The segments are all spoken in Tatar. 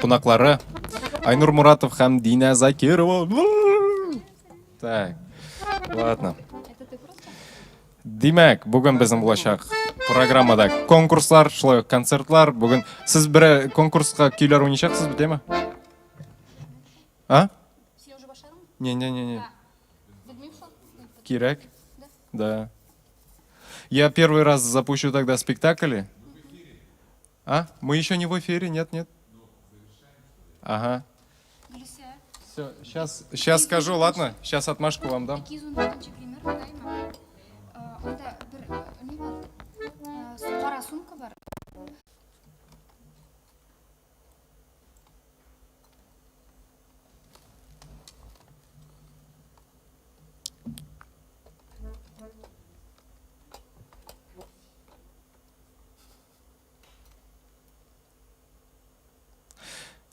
Қонақлары Айнур Муратов һәм Дина Закирова. Так, ладно. Демәк, бүген безнең булачак программада конкурслар, шулай концертлар. Бүген сез бер конкурска көйләр уйнayacаксыз бит, әйме? А? Все уже башладың? Не. Белмейм шул. Кирәк? Да. Я первый раз запущу тогда спектакль. А? Мы еще не в эфире, нет. Ага. Гөлүсә. Все, сейчас скажу, ладно? Сейчас отмашку вам дам. 214 пример дайма. Анда бер не бар. Кара сумка бар.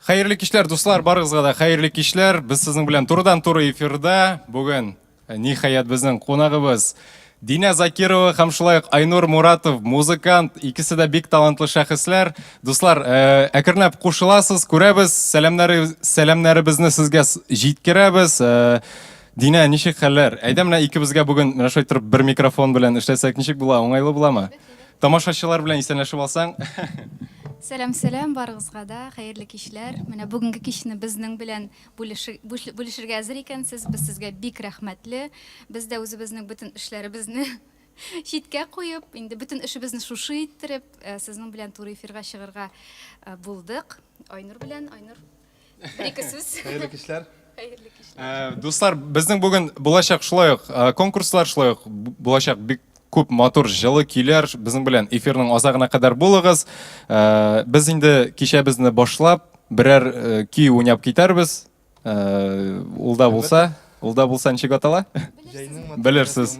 Хәерле кичләр, дуслар, барыгызга да хәерле кичләр. Без сезнең белән турыдан-туры эфирда. Бүген ниһаять безнең кунагыбыз Дина Закирова һәм шулай ук Айнур Муратов, музыкант, икесе дә бик талантлы шәхесләр. Дуслар, әкренләп кушыласыз, күрәбез, сәламнарыбызны сезгә җиткерәбез. Дина, ничек хәлләр? Әйдә менә икебезгә бүген менә шулай торып бер микрофон белән эшләсәк, ничек була? Уңайлы буламы? Тамашачылар белән исәнләшеп алсаң. Сәлам барыгызга да, хәерле кичләр. Менә бүгенге кичне безнең белән бүлешергә әзер икәнсез. Без сезгә бик рәхмәтле. Без дә үзебезнең бөтен эшләребезне читкә куеп, инде бөтен эшебезне шушы иттереп, сезнең белән туры эфирга чыгарга булдык. Айнур белән, Айнур. Бер-ике сүз. Хәерле кичләр. Хәерле кичләр. Дуслар, безнең бүген булачак шулай ук конкурслар, шулай ук булачак бик күп матур җылы көйләр безнең белән эфирның азагына кадәр булыгыз. Без инде кичәбезне башлап, берәр көй уйнап китәрбез. Улда булса ничек атала? Белерсез.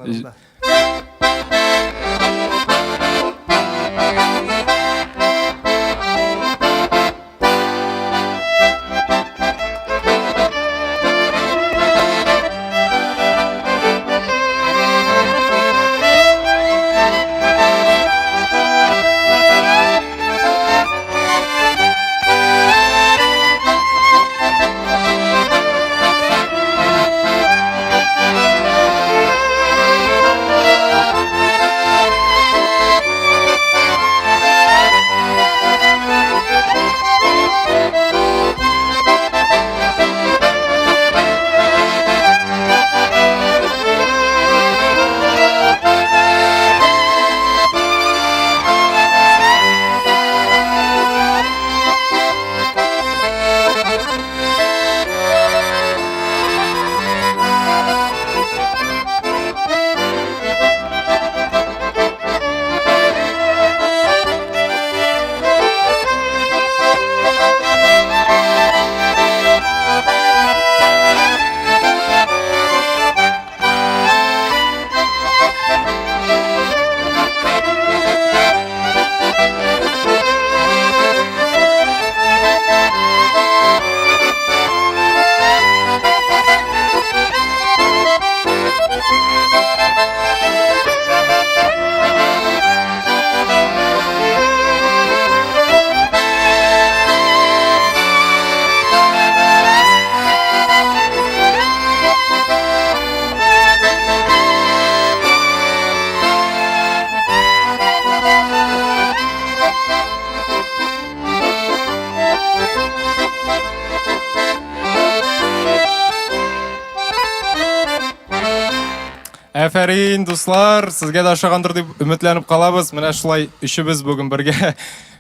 Әфәрин, дуслар, сезгә дә ошагандыр дип өметләнеп калабыз. Менә шулай өчебез бүген бергә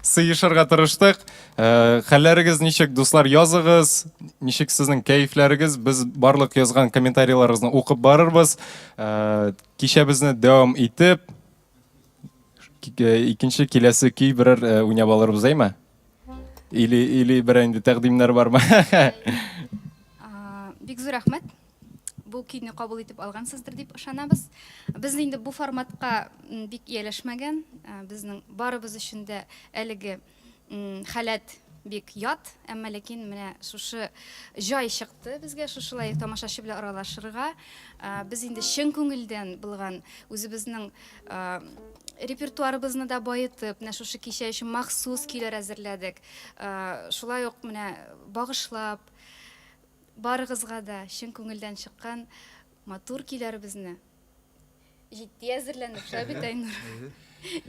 сыйышырга тырыштык. Хәлләрегез ничек, дуслар, языгыз. Ничек сезнең кәефләрегез? Без барлык язган комментарийларыгызны укып барырбыз. Кичәбезне дәвам итеп, икенче киләсе көй берәр уйнап алырбыз, әйме? Или берәр инде тәкъдимнәр бармы? Бик зур рәхмәт. Бу көйне кабул итеп алгансыздыр дип ышанабыз. Без инде бу форматка бик ияләшмәгән. Безнең барыбыз өчен дә әлеге халат бик ят, әмма ләкин менә шушы җай чыкты безгә шушылай тамашачы белән аралашырга. Без инде чын күңелдән булган үзебезнең репертуарыбызны да байытып, менә шушы кичә өчен махсус көйләр әзерләдек. Шулай ук менә багышлап барыгызга да чын күңелдән чыккан матур көйләребезне җитди әзерләнеп шабит Айнур.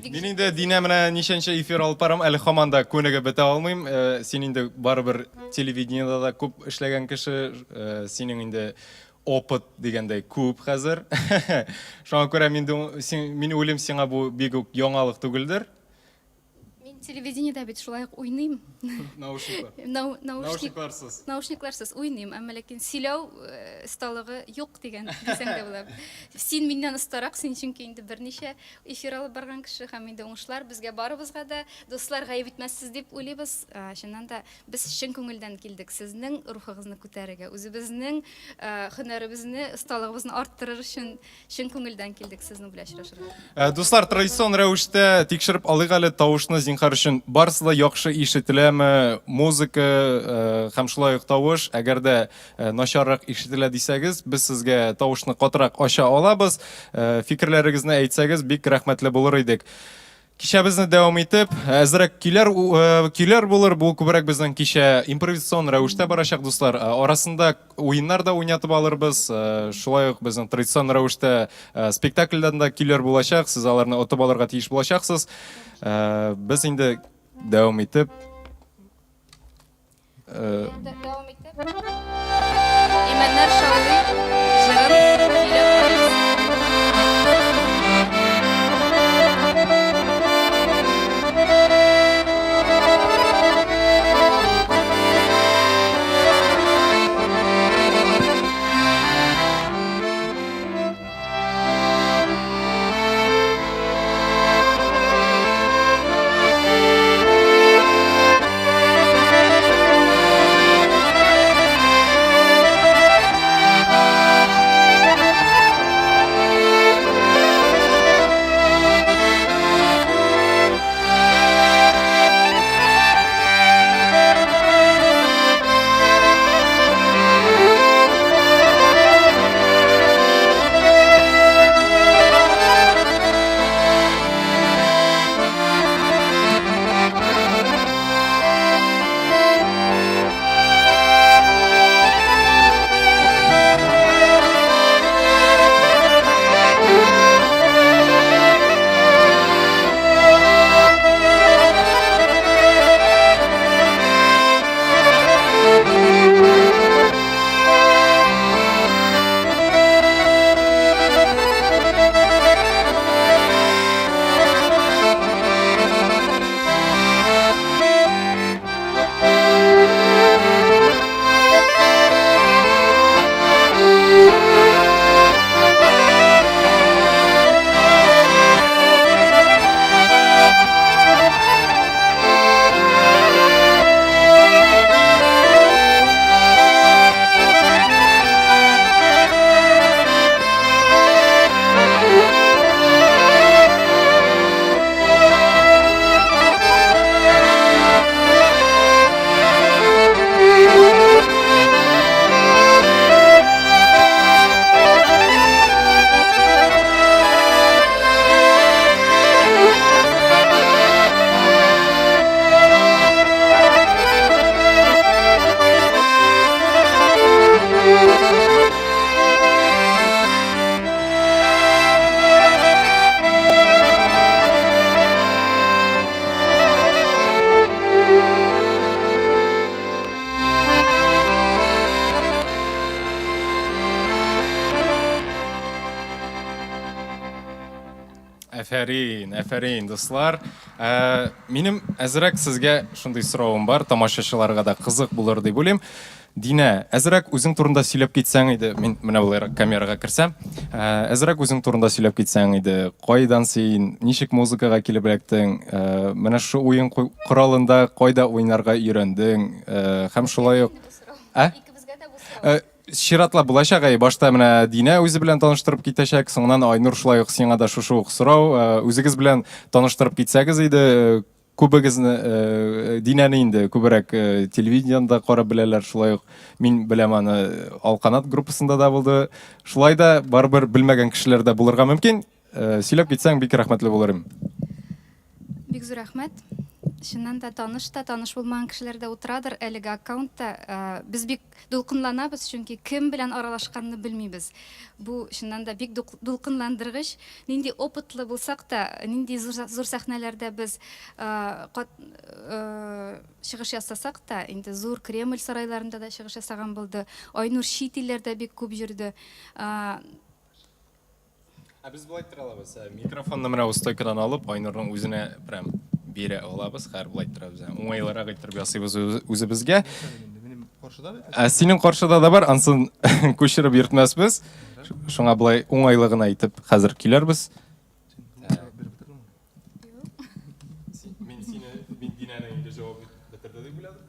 Мин инде Динә менә ничәнче эфир алып барам, әле һаман да күнегеп бетә алмыйм. Син инде барыбер телевидениедә да күп эшләгән кеше, синең инде опыт дигәндәй күп хәзер. Шуңа күрә мин уйлыйм, сиңа бу бик үк яңалык түгелдер. Мин телевидениедә бит шулай ук уйныйм. Наушникларсыз. Наушникларсыз уйныйм, әмма ләкин сөйләү осталыгы юк дигән дисәң дә була. Син миннән остарак, син чөнки инде берничә эфир алып барган кеше һәм инде уңышлар безгә барыбызга да дуслар гаеп итмәссез дип уйлыйбыз. Чыннан да без чын күңелдән килдек сезнең рухыгызны күтәрергә, үзебезнең һөнәребезне, осталыгыбызны арттырыр өчен чын күңелдән килдек сезнең белән очрашырга. Дуслар, традицион рәвештә тикшереп алыйк әле тавышны зинһар өчен. Барысы да яхшы ишетеләме, музыка һәм шулай ук тавыш. Әгәр дә начаррак ишетелә дисәгез, без сезгә тавышны катырак ача алабыз. Фикерләрегезне әйтсәгез, бик рәхмәтле булыр идек. Кичәбезне дәвам итеп, әзрәк көйләр булыр. Бу күбрәк безнең кичә импровизацион рәвештә барачак, дуслар. Арасында уеннар да уйнатып алырбыз. Шулай ук безнең традицион рәвештә спектакльдән да көйләр булачак. Сез аларны отып алырга тиеш булачаксыз. Без инде дәвам итеп Имәннәр шаулый, җырын көйләп куябыз. Әфәрин, дуслар. Минем әзрәк сезгә шундый соравым бар, тамашачыларга да кызык булыр дип уйлыйм. Динә, әзрәк үзең турында сөйләп китсәң иде, мин менә булайрак камерага керсәм, әзрәк үзең турында сөйләп китсәң иде, кайдан син, ничек музыкага килеп эләктең, менә шу уен коралында кайда уйнарга өйрәндең, һәм шулай ук Ширатлап булачак, башта менә Динә үзе белән таныштырып китәчәк, соңыннан Айнур шулай ук сиңа да шушы ук сорау, үзегез белән таныштырып китсәгез иде, күбегезне Динәне инде күбрәк телевидениеда карап беләләр, шулай ук мин беләм аны Алканат группасында да булды. Шулай да барбер белмәгән кешеләр дә булырга мөмкин. Сөйләп китсәң бик рәхмәтле булырым. Бик зур рәхмәт. Чыннан да таныш булмаган кешеләр дә утырадыр әлеге аккаунтта. Без бик дулкынланабыз, чөнки кем белән аралашканны белмибез. Бу чыннан да бик дулкынландыргыч. Нинди опытлы булсак та, нинди зур сәхнәләрдә без чыгыш ясасак та, инде зур Кремль сарайларында да чыгыш ясаган булды. Айнур чит илләрдә бик күп йөрде. Без булай тора алабыз. Микрофонны менә стойкадан алып, Айнурның үзенә прям бирә алабыз. Һәр булай торабыз. Уңайларак итеп ясыйбыз үзебезгә. Синең каршыда да бар, ансын күчереп йөртмәсбез. Шуңа булай уңайлыгын әйтеп хәзер килербез. Мин Динәнең инде җавап бетерде дип уйладым.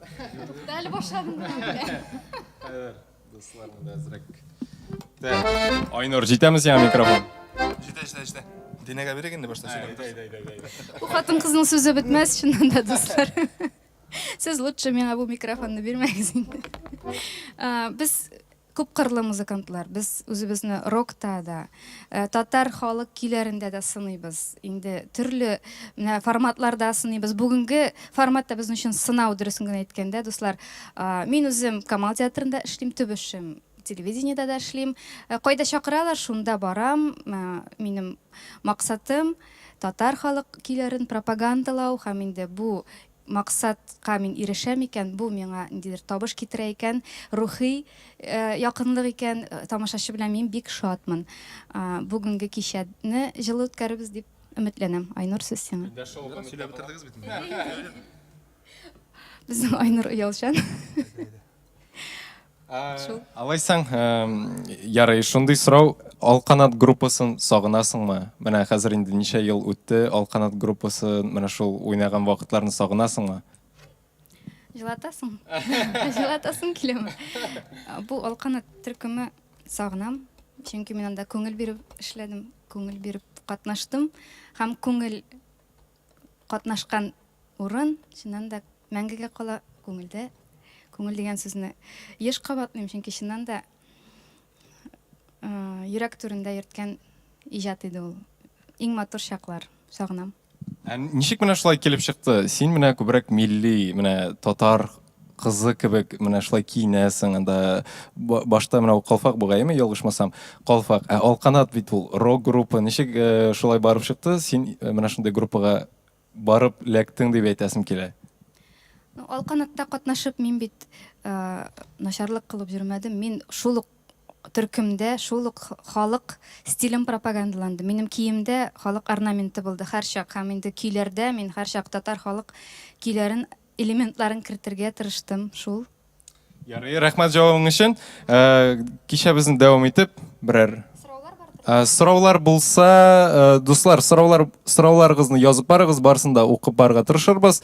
Дәл башладым. Дусларны да әзрәк. Айнур, җитәмез яңа микрофон. Җитә. Динәгә бирик инде башта сөйләп. Бу хатын-кызның сүзе бетмәс, чыннан да, дуслар. Сез лучше миңа бу микрофонны бирмәгез инде. Без күп кырлы музыкантлар. Без үзебезне рокта да, татар халык көйләрендә дә сыныйбыз. Инде төрле форматларда сыныйбыз. Бүгенге форматта безнең өчен сынау, дөресен генә әйткәндә, дуслар, мин үзем Камал театрында эшлим, төп эшем телевидениедә дә эшлим. Кайда чакыралар, шунда барам. Минем максатым татар халык көйләрен пропагандалау һәм инде бу максатка мин ирешәм икән, бу миңа ниндидер табыш китерә икән, рухи якынлык икән, тамашачы белән мин бик шатмын. Бүгенге кичәне җылы үткәребез дип өметләнәм. Айнур, сүз сиңа. Сөйләп бетердегез бит. Безнең Айнур Ялчан. Алайсаң, ярый, шундый сорау, Алканат группасын сагынасыңмы? Менә хәзер инде ничә ел үтте, Алканат группасы менә шул уйнаган вакытларны сагынасыңмы? Җылатасың. Җылатасың киләме? Бу Алканат төркеме сагынам, чөнки мин анда күңел биреп эшләдем, күңел биреп катнаштым һәм күңел катнашкан урын чыннан да мәңгегә кала күңелдә. Күңел дигән сүзне еш кабатлыйм, чөнки чыннан да йөрәк түрендә йөрткән иҗат иде ул. Иң матур чаклар, сагынам. Ничек менә шулай килеп чыкты? Син менә күбрәк милли, менә татар кызы кебек менә шулай киенәсең, анда башта менә калфак бугаймы, ялгышмасам, калфак. Алканат бит ул рок группа. Ничек шулай барып чыкты? Син менә шундый группага барып лектең дип әйтәсем килә. Алканатта катнашып мин бит начарлык кылып йөрмәдем. Мин шул төркемдә, шул халык стилен пропагандаланды. Минем киемдә халык орнаменты булды һәр чак. Һәм инде көйләрдә мин һәр чак татар халык көйләрен, элементларын кертергә тырыштым. Шул. Ярый, рәхмәт җавабың өчен. Кичә безне дәвам итеп, берәр сораулар булса, дуслар, сорауларыгызны язып барыгыз, барсын да укып барырга тырышырбыз.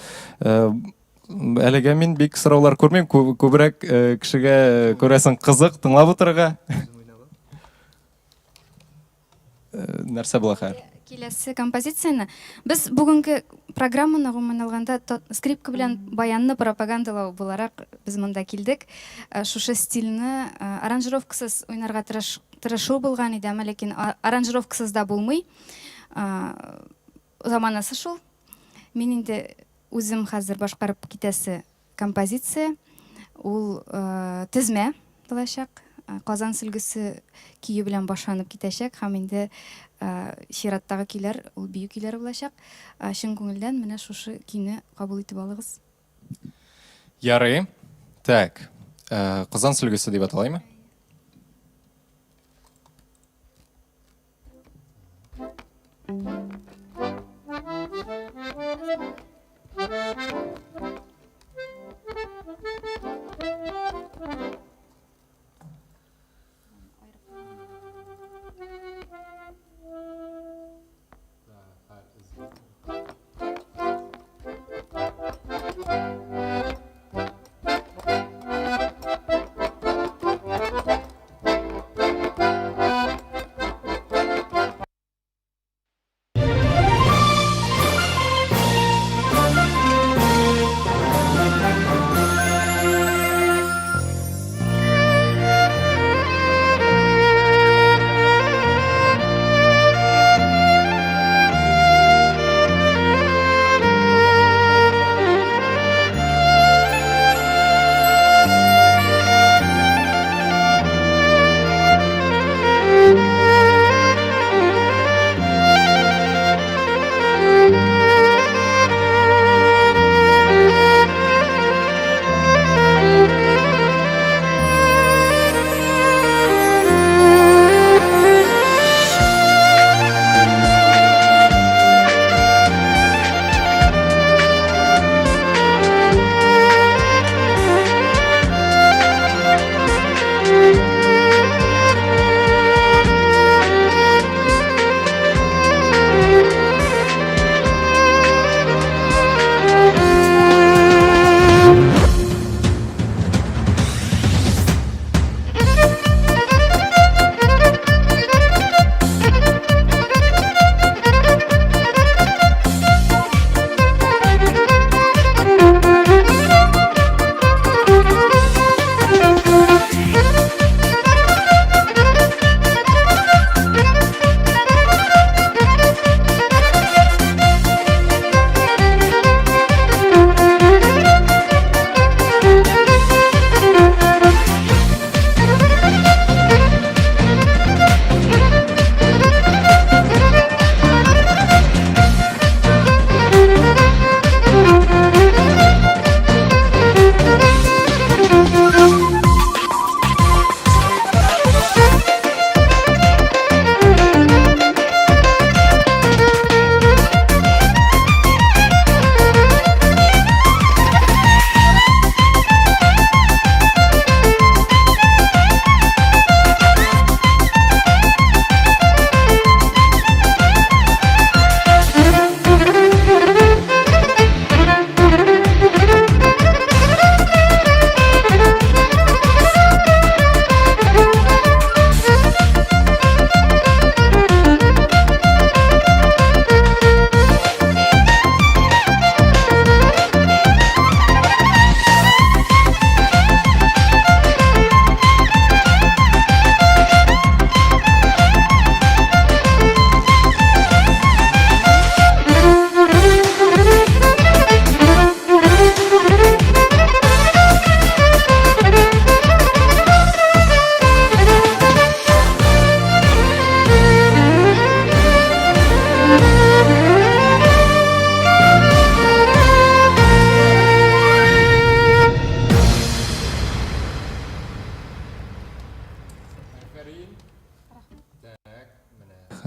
Әлегә мин бик сораулар күрмим, күбрәк кешегә күрәсең кызык тыңлап утырырга. Нәрсә була хәзер? Киләсе композицияне без бүгенге программаны гомумән алганда скрипка белән баянны пропагандалау буларак без монда килдек. Шушы стильне аранжировкасыз уйнарга тырышу булган иде, ләкин аранжировкасыз да булмый. Заманасы шул. Мин инде үзем хәзер башкарып китәсе композиция, ул тезмә булачак. Казан сөлгесе кию белән башланып китәчәк һәм инде чираттагы көйләр, ул бию көйләре булачак. Чын күңелдән менә шушы көйне кабул итеп алыгыз. Ярый. Так. Казан сөлгесе дип аталаймы?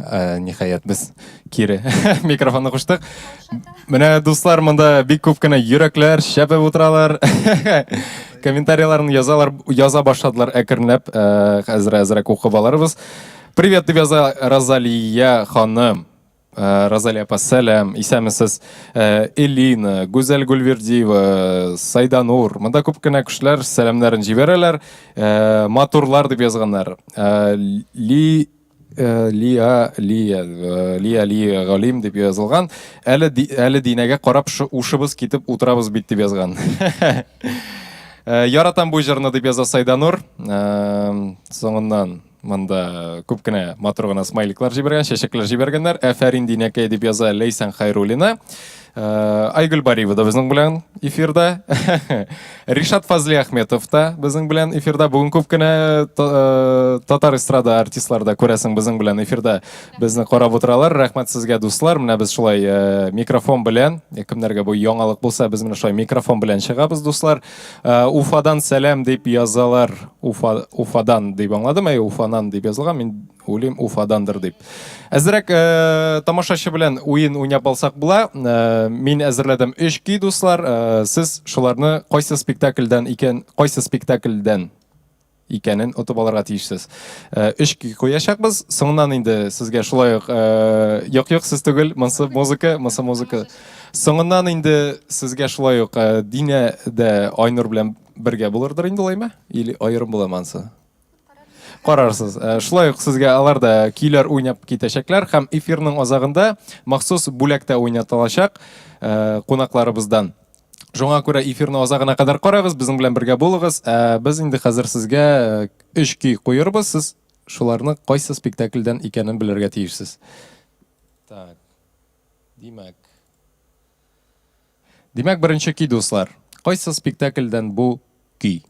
ниһаять без кире микрофонны куштык. Менә дуслар, монда бик күп кенә йөрәкләр шәпеп утыралар. Комментарийларны яза башладылар әкренләп. Әзрәк укып алырбыз. Привет, дип яза Розалия ханым. Розалия апа, сәлам, исәмесез. Элина, Гүзәл Гүлвердиева, Сайданур. Монда күп кенә кешеләр сәламнарын җибәрәләр. Матурлар дип язганнар. Лия Галим дип язылган. Әле динәгә карап ушыбыз китеп утырабыз бит дип язган. Яратам бу җырны дип яза Сайданур. Соңыннан монда күп кенә матур гына смайликлар җибәргән, чәчәкләр җибәргәннәр. Афәрин динәкәй дип яза Лейсан Хайруллина. Айгөл Бариева да безнең белән эфирда. Ришат Фазли Ахметов та безнең белән эфирда. Бүген күп кенә татар эстрада артистлар да күрәсең безнең белән эфирда безне карап утыралар. Рәхмәт сезгә, дуслар. Менә без шулай микрофон белән, кемнәргә бу яңалык булса, без менә шулай микрофон белән чыгабыз, дуслар. Уфадан сәлам дип язалар. Уфадан дип аңладым, Уфанан дип язылган. Мин уйлыйм Уфадандыр дип. Әзрәк тамашачы белән уен уйнап алсак була. Мин әзерләдем 3 көй, дуслар. Сез шуларны кайсы спектакльдән икәнен отып алырга тиешсез. 3 көй куячакбыз. Соңыннан инде сезгә шулай ук юк сез түгел, музыка. Соңыннан инде сезгә шулай ук Динә дә Айнур белән бергә булырдыр инде, улаймы? Или аерым буламансы? Карарсыз. Шулай ук сезгә алар да көйләр уйнап китәчәкләр һәм эфирның азагында махсус бүләктә уйнатылачак кунакларыбыздан. Шуңа күрә эфирның азагына кадәр карагыз, безнең белән бергә булыгыз. Без инде хәзер сезгә 3 көй куербыз. Сез шуларны кайсы спектакльдән икәнен белергә тиешсез. Так. Димәк, беренче көй, дуслар. Кайсы спектакльдән бу көй?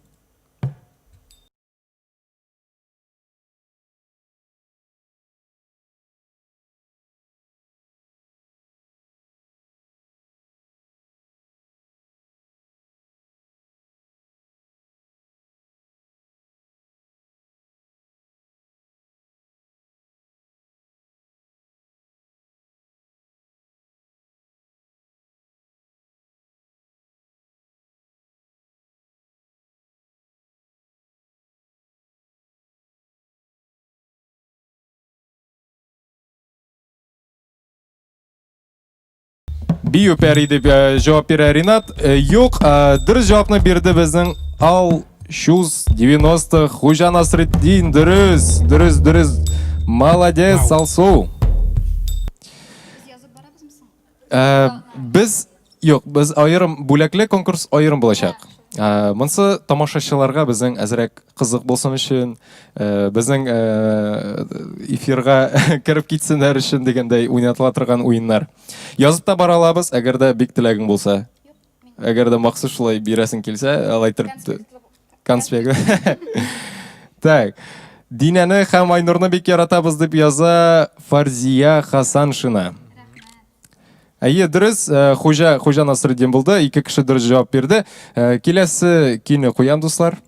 Бию пәри дип җавап бирә Ринат. Юк, дөрес җавапны бирде безнең Ал Шуз 90 Хуҗа Насретдин. Дөрес. Молодец, Алсу. Без аерым бүләкле конкурс аерым булачак. Монсы тамашачыларга безнең әзрәк кызык булсын өчен, безнең эфирга кирип китсеннәр өчен дигәндәй уйнатыла торган уеннар. Язып та бара алабыз, әгәр дә бик теләгең булса. Әгәр дә махсус шулай бирәсең килсә, алайтыр конспект. Так. Динәне һәм Айнурны бик яратабыз дип яза Фарзия Хасаншина. Әйе, дөрес, Хуҗа Насретдин булды, 2 кеше дөрес җавап бирде. Киләсе көйне куям, дуслар.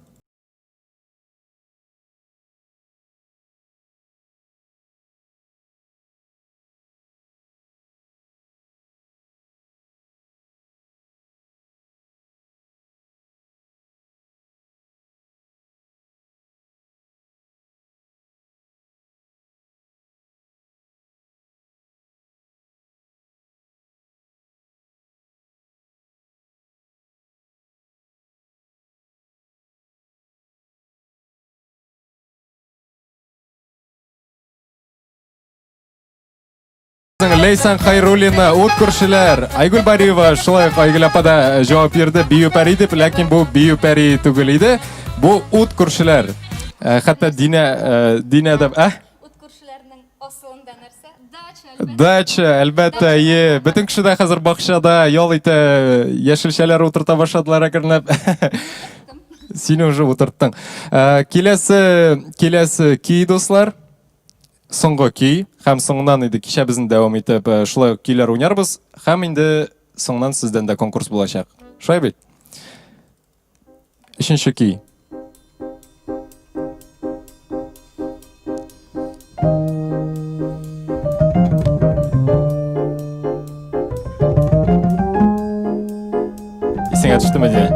Лейсан Хайруллина, ут күршеләр. Айгөл Бариева, шулай Айгөл апа да җавап бирде. Бию пәри дип, ләкин бу бию пәри түгел иде. Бу ут күршеләр. Хәтта Динә дә, Ут күршеләрнең асылында нәрсә? Дача, әлбәттә, бөтен кеше дә хәзер бакчада ял итә, яшелчәләр утырта башладылар әкренләп. Син уже утырттың. Киләсе көй, дуслар. Соңгы көй, һәм соңнан инде кичә безне дәвам итеп шулай көйләр уйнарбыз, һәм инде соңнан сездән дә конкурс булачак. Шулай бит? 3нче көй. Яхшымы де?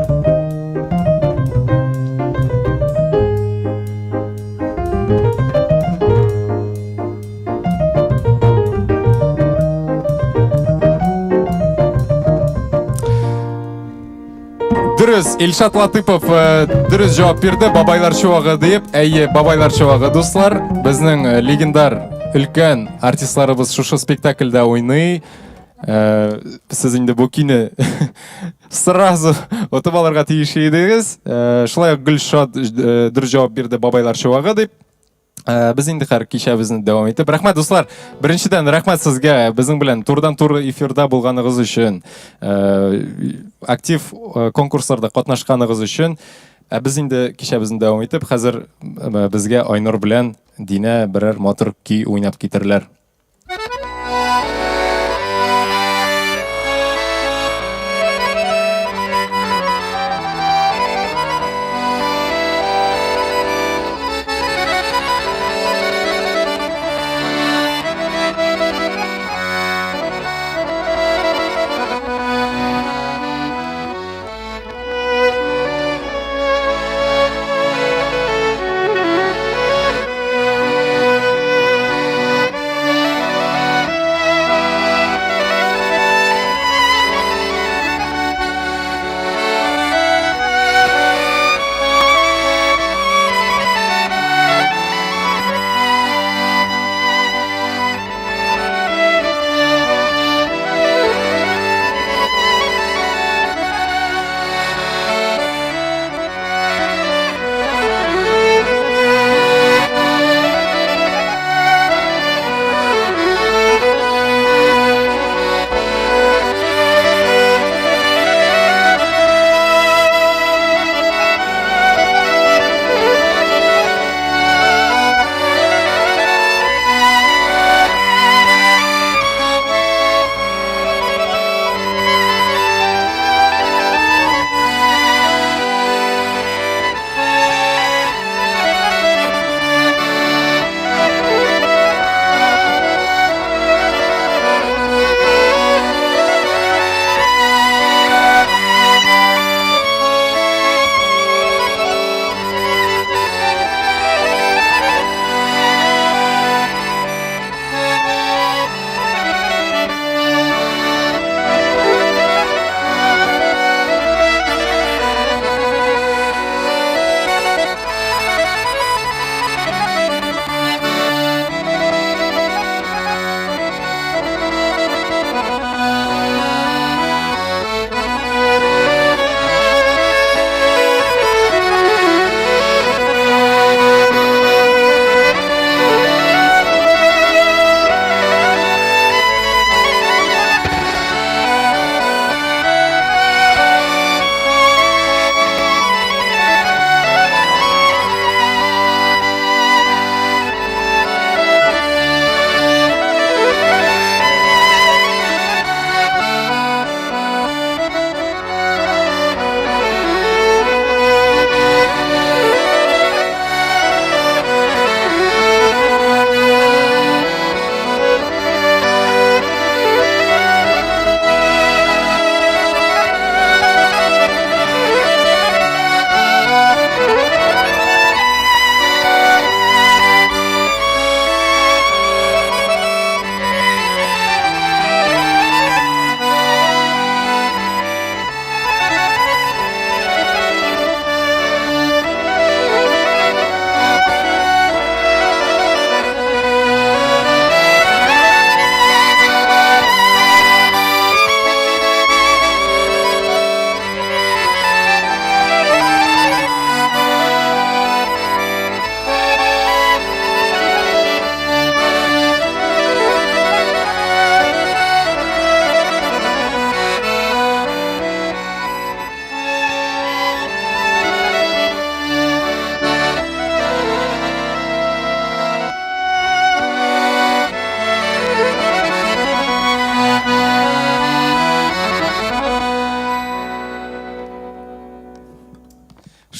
Дұрыс, Илшат Латыпов дұрыс жауап берді. Бабайлар чуағы deyip, әйе, бабайлар чуағы достар. Біздің легендар үлкен артистларыбыз шушы спектакльда ойный. Сіз енді бұл кині сразу отып аларға тиіші едіңіз. Шылай Гүлшат дұрыс жауап берді бабайлар чуағы deyip. Біз енді қар кешабізді давам етіп. Рахмет, достар. Біріншіден, рахмет сізге біздің білен турдан-тур эфирда болғаныңыз үшін, актив конкурстарда қатнашқаныңыз үшін. Біз енді кешабізді давам етіп, қазір бізге Айнұр білен Дина бірер мотор күй ойнап кетірлер.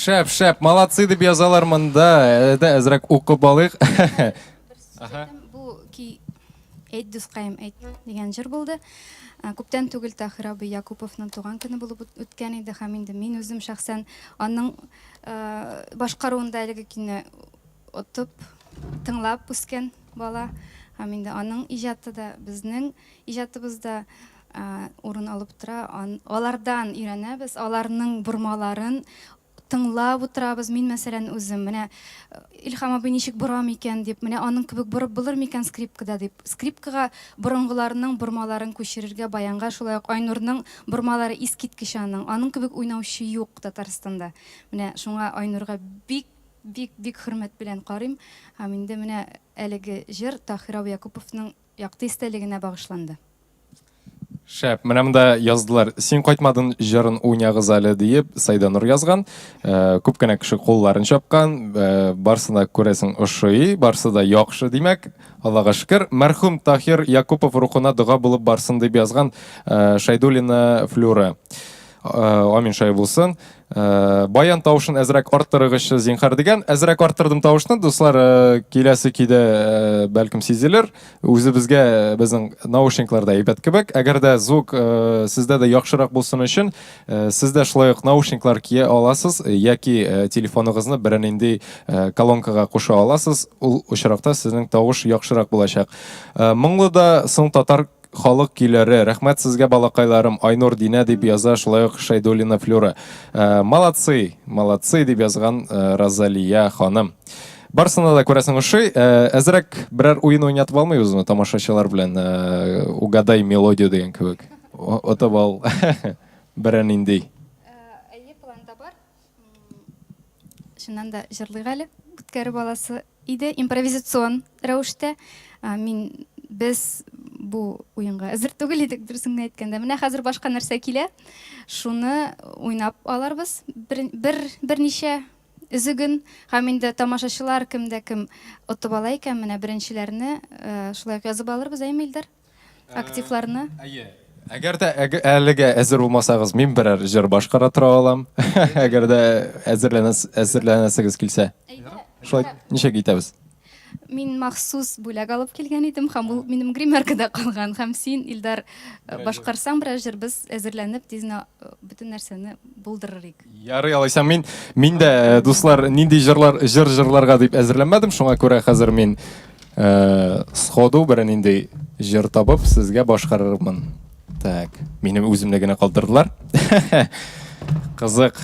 Шәп, молодцы деп язалар мында. Әзірәк оқып алайық. Бұл ки Әйт дускайым, әйт деген жыр булды. Күптән түгел Тахир абый Якуповның туган көне булып үткән иде һәм инде мин үзем шәхсән аның башкаруында әлеге көйне отып, тыңлап үскән бала. Һәм инде аның иҗаты да безнең иҗатыбызда урын алып тора. Алардан өйрәнәбез, аларның бурмаларын тыңлап утырабыз. Мин мәсәлән үзем менә Илһам абый ничек борам икән дип, менә аның кебек борып булыр микән скрипкада дип. Скрипкага борынгыларның бурмаларын күчерергә, баянга шулай ук Айнурның бурмалары искиткеч аның кебек уйнаучы юк Татарстанда. Менә шуңа Айнурга бик хөрмәт белән карыйм. Һәм инде менә әлеге җыр Тахир абый Якуповның якты истәлегенә багышланды. Шәп, менә монда яздылар. Син кайтмадың җырын уйнагыз әле диеп Сайданур язган. Күп кенә кеше кулларын чапкан. Барсына күрәсең ошый, барсы да яхшы димәк. Аллага шөкер. Мәрхүм Тахир Якупов рухына дуга булып барсын дип язган Шайдуллина Флюра. Амин шай булсын. Баян тавышын әзрәк арттырыгызчы зинһар дигән. Әзрәк арттырдым тавышны. Дуслар, киләсе кидә бәлкем сизелер. Үзебезгә безнең наушникларда әйбәт кебек. Әгәр дә звук сездә дә яхшырак булсын өчен, сез дә шулай ук наушниклар кия аласыз яки телефоныгызны бер нинди колонкага куша аласыз. Ул очракта сезнең тавыш яхшырак булачак. Моңлыда соң татар халык көйләре. Рәхмәт сезгә балакайларым. Айнур Динә дип яза, шулай ук Шайдуллина Флюра. Молодцы дип язган Розалия ханым. Барсына да күрәсең ошый. Әзрәк берәр уен уйнатып алмыйбызмы тамашачылар белән? Угадай мелодию дигән кебек. Отып ал. Берәр нинди. Әйе, планда бар. Шуннан да җырлыйк әле. Үткәре баласы иде, импровизацион рәвештә. Мин без бу уенга әзер түгел идек, дөресен әйткәндә. Менә хәзер башка нәрсә килә. Шуны уйнап аларбыз. Берничә үзегөн һәм инде тамашачылар кемдә кем отып ала икән, менә беренчеләрне шулай язып алырбыз, әймилдер. Активларны. Әгәр дә әлегә әзер булмасагыз, мин берәр җыр башкара тора алам. Әгәр дә әзерләнәсегез килсә. Шулай ничек итәбез? Мин махсус бүләк алып килгән идем, һәм ул минем гримеркада калган. Һәм син, Илдар, башкарсаң берәр җыр, без әзерләнеп тизне бөтен нәрсәне булдырырык. Ярый, алайсам мин дә дуслар нинди җырларга дип әзерләнмәдем, шуңа күрә хәзер мин сходу берәр нинди җыр табып сезгә башкарырмын. Так, минем үземне генә калдырдылар. Кызык.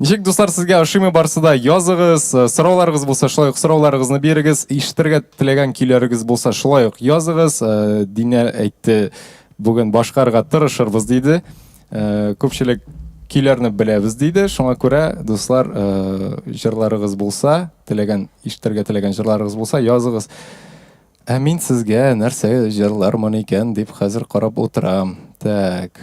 Ничек дуслар, сезгә ошыймы барсы да языгыз, сорауларыгыз булса шулай ук сорауларыгызны бирегез, ишетергә теләгән көйләрегез булса шулай ук языгыз. Динә әйтте, бүген башкарга тырышырбыз диде. Күпчелек көйләрне беләбез диде. Шуңа күрә дуслар, җырларыгыз булса, ишетергә теләгән җырларыгыз булса языгыз. Мин сезгә нәрсә җырлармын икән дип хәзер карап утырам. Так.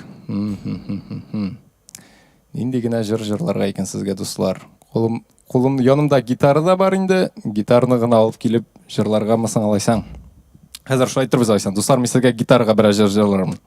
Инде генә җырларга икән сезгә дуслар. Кулым янымда гитара да бар инде. Гитарны гына алып килеп җырларга мысың алайсаң? Хәзер шулай итәрбез алайсаң. Дуслар, мин сезгә гитарага берәр җыр җырлармын.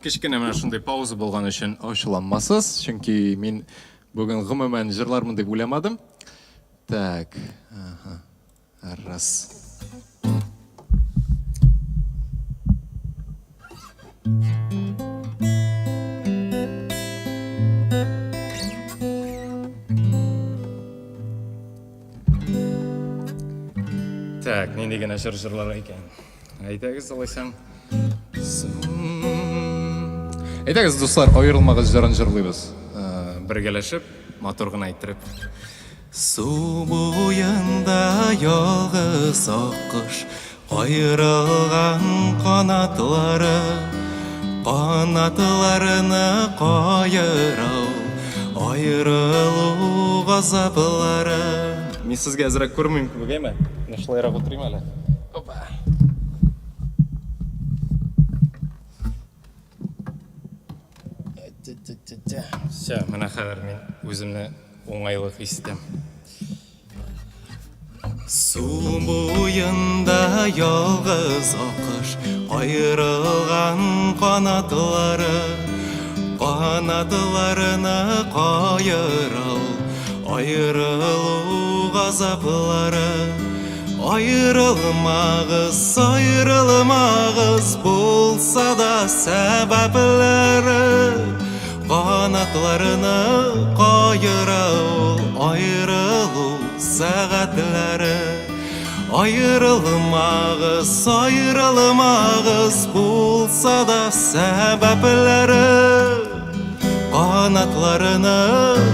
Кичкене менә шундый пауза булган өчен ачуланмасыз, чөнки мин бүген гомумән җырлармын дип уйламадым. Так. Раз. Так, нинди генә җырлар икән. Әйтәгез алайсаң. Әйтәгез, дуслар, аерылмагыз җырын җырлыйбыз. Бергәләшеп, матур гына әйттереп. Су буенда ялгыз аккош, аерылган канатларыны каерау, аерылу газаплары. Мин сезгә әзрәк күрмим кебек, әйме? Шулайрак утырыйм әле. Опа. Все, менә хәзер мин үземне уңайлык исетәм. Су буенда ялгыз акыш, айрылган канатларыны кайырау, айрылу газаплары. Айрылмагыз, булса да сәбәпләре. Канатларыны кайырау, айрылу сәгатьләре. Айрылмагыз, булса да сәбәпләре. Канатларыны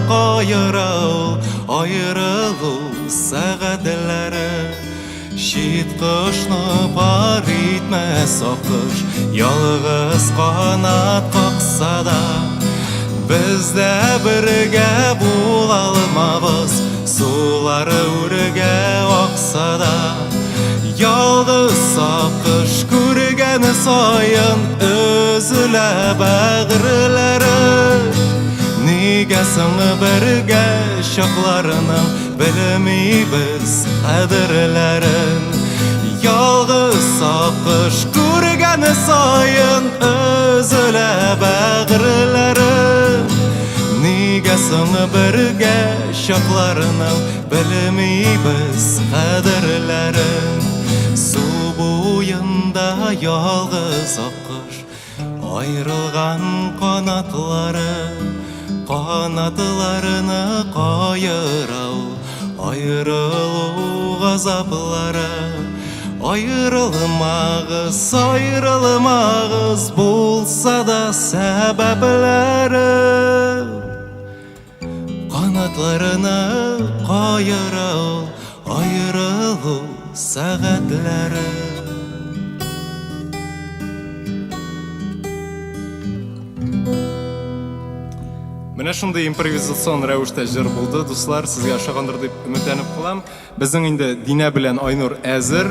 кайырау, айрылу сәгатьләре. Шит кышны пар итмәс акыш, ялгыз канат какса да. Biz de birge bulalmabız, suları urge aksa da. Yalgız akış kurgeni sayın, özüle bağırları. Nigesin birge şaklarının, bilmeybiz kadirlerin. Yalgız akış kurgeni sayın, özüle bağırları. Nigesin birge şaklarının, bilmeybiz kadirlerin. Su boyunda yalgız akış, ayrılgan kanatlarını kayırau, ayrılu gazapları. Ayrılmagız, bulsa da səbəbləri. Kanatlarını kayırau, ayrılu сәгатьләре. Менә шундый импровизацион рәвештә җыр булды, дуслар, сезгә ошагандыр дип өметләнеп калам. Безнең инде Динә белән Айнур әзер.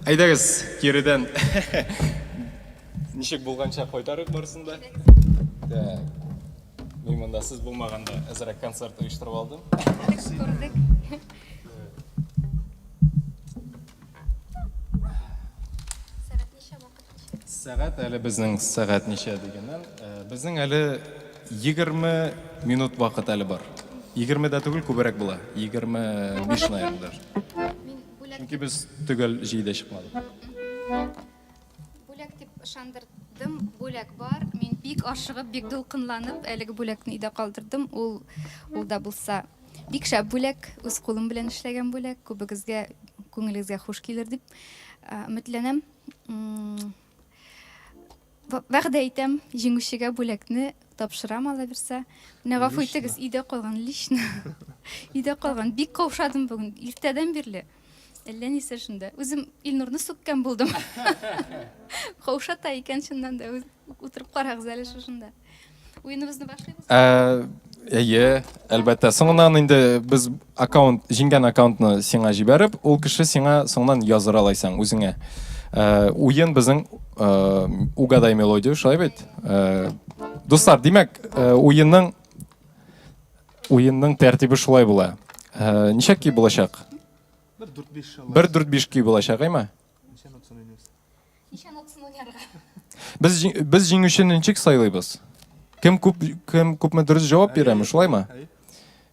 Әйдәгез, киридән. Ничек булганча кайтарык барсын да. Так. Мин монда сез булмаганда әзрәк концерт оештырып алдым. Күрдек. Сәгать әле безнең сәгать ничә дигәннән, безнең әле 20 минут вакыт әле бар. 20 дә түгел, күбрәк була. 25 наверное. Чөнки без түгел җыйда чыкмадык. Бүләк дип ышандырдым, бүләк бар. Мин бик ашыгып, бик дулкынланып, әлеге бүләкне өйдә калдырдым. Ул да булса бик шәп бүләк, үз кулым белән эшләгән бүләк, күбегезгә, күңелегезгә хуш килер дип өметләнәм. Вәгъдә итәм, җиңүчегә бүләкне тапшырам, Алла бирсә. Менә гафу итегез, өйдә калган лично. Өйдә калган. Бик каушадым бүген, иртәдән бирле. Әллә нисә шунда. Үзем Илнурны сүккән булдым. Каушата икән шуннан да. Утырып карагыз әле шунда. Уеныбызны башлыйбыз. Әйе, әлбәттә. Соңыннан инде без җиңгән аккаунтны сиңа җибәреп, ул кеше сиңа соңыннан языр алайсың үзеңә. Уен безнең угадай мелодия, шулай бит. Дуслар, димәк, уенның тәртибе шулай була. Ничек ки булачак? 1-4-5 ки булачак, әйме? Ничән отсын уйнарга? Без җиңүчене ничек сайлыйбыз? Кем күпме дөрес җавап бирәме, шулаймы?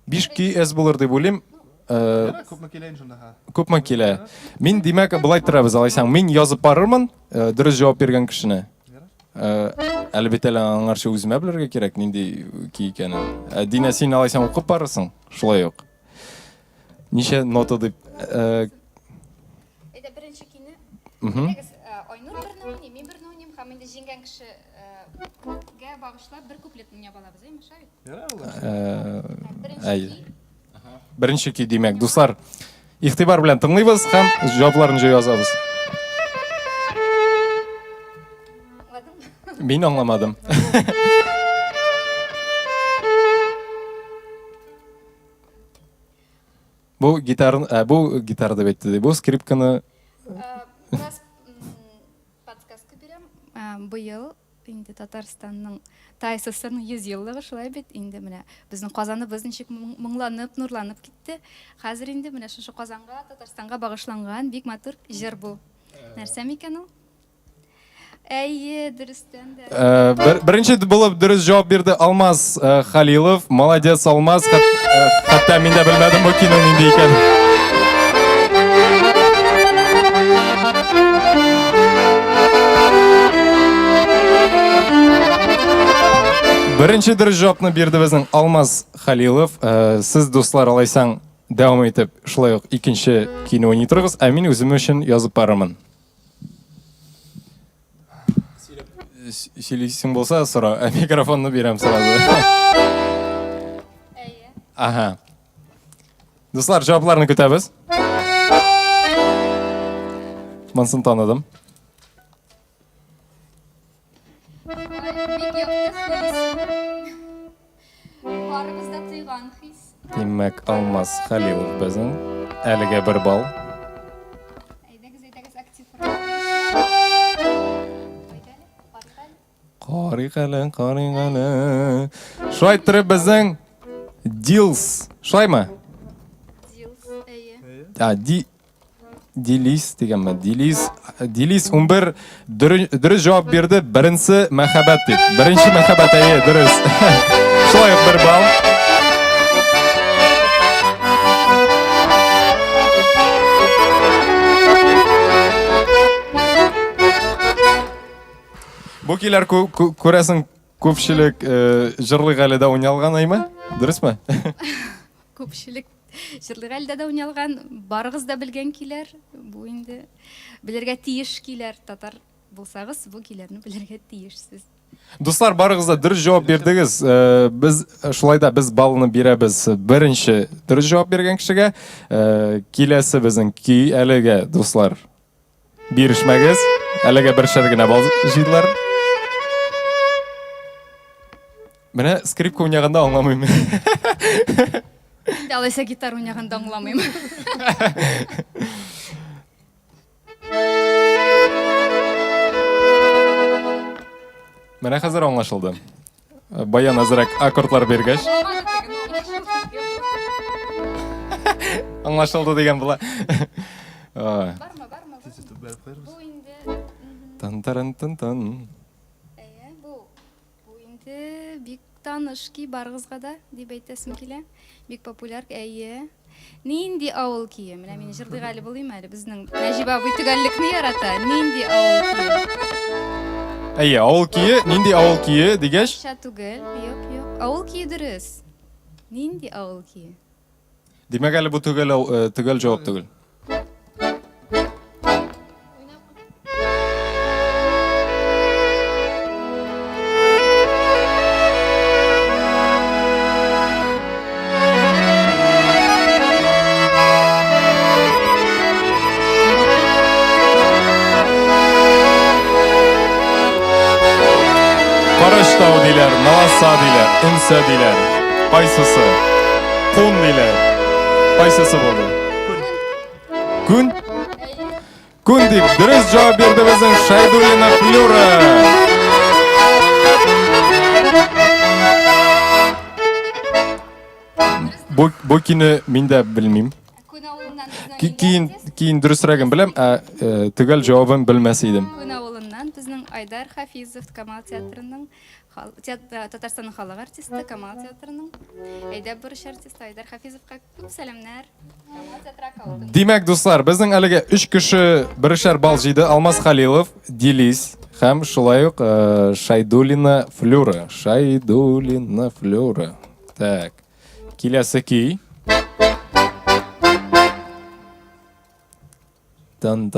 5 ки әз булыр дип уйлыйм. Күпме килә. Мин димәк булай торабыз, алайсаң. Мин язып барырмын, дөрес җавап биргән кешене. Әлбәттә аңарчы үземә белергә кирәк, нинди ки икәнен. Динә, син алайсаң укып барырсың, шулай ук. Ничә нота дип. Әйдә, беренче кине. Айнур берне уйный, мин берне уйныйм, һәм инде җиңгән кешегә багышлап бер куплетны ябалабыз, әйме, Шавит? Беренче ки димәк, дуслар, игътибар белән тыңлыйбыз һәм җавапларын язабыз. Мин аңламадым. Бу гитара дип әйтте. Бу скрипканы Biraz подсказка бирәм. Быел инде Татарстанның ТССРның 100 еллыгы шулай бит инде менә безнең Казаныбыз ничек моңланып, нурланып китте. Хәзер инде менә шушы Казанга, Татарстанга багышланган бик матур җыр бу. Нәрсә микән ул? Әйе, дөрестән дә. Birinchi bo'lib durust javob berdi Almaz Xalilov. Молодец Almaz. Hatto men de bilmadim bu kino nima ekan. Birinchi durust javobni berdi bizning Almaz Xalilov. Siz do'stlar alaysan davom etib shulay uq ikkinchi kino o'ynaytirsiz. Men o'zim uchun yozib baraman. Сөйлейсің болса, сұра, микрофонны берем сразу. Аха. Достар, жауапларны күтәбіз. Мансын таныдым. Демәк, Алмаз Халилов біздің. Әліге бір бал. Қариғалы. Шулай тұрып біздің Дилс. Шулай ма? Дилис деген ма? Дилис 11 дұрыс жауап берді. Бірінші мәхаббат деп. Бірінші мәхаббат дұрыс. Шулай бір бал. Бұл келер көресің көпшілік жырлық әліде ойналған айма? Дұрыс ма? Көпшілік жырлық әліде ойналған барығыз да білген келер. Бұл енді білерге тиіш келер. Татар болсағыз, бұл келеріні білерге тиішсіз. Достар, барығыз да дұрыс жауап бердіңіз. Біз шулайда біз балыны береміз бірінші дұрыс жауап берген кішіге. Келесі біздің кей әліге достар берішмәгіз. Әліге бір шәргіне бал жидылар. Менә скрипка уйнаганда аңламыйм. Алайса гитара уйнаганда аңламыйм. Менә хәзер аңлашылды. Баян азрак аккордлар бергәч. Аңлашылды дигән була. Барма. Бу инде тан. Бик таныш ки барыгызга да дип әйтәсем килә. Бик популяр әйе. Нинди авыл кие? Менә мин җырлый гали булыйм әле. Безнең Нәҗиб абый төгәллекне ярата. Нинди авыл кие? Әйе, авыл кие, нинди авыл кие дигәч? Аша түгел. Юк. Авыл кие дөрес. Нинди авыл кие? Димәк әле бу түгел җавап түгел. Қарыштау дейлер, Маласа дейлер, Үнсә дейлер, Пайсысы, Қун дейлер, Пайсысы болды. Күн? Күн деп, дұрыс жауап берді біздің Шайдулина Флюра. Бұл кені мен де білмейм. Кейін дұрысырағын білем, түгел жауабын білмәсейдім. Біздің Айдар Хафизов Камал театрының, Татарстанның халық артисті Камал театрының әйдәп бұрыш артисті Айдар Хафизовқа көп сәлемнәр. Демәк, достар, біздің әліге 3 кіші бірішер бал жейді. Алмаз Халилов, Дилис, һәм шулай ук Шайдулина Флюра. Так, келесі кей. Тан.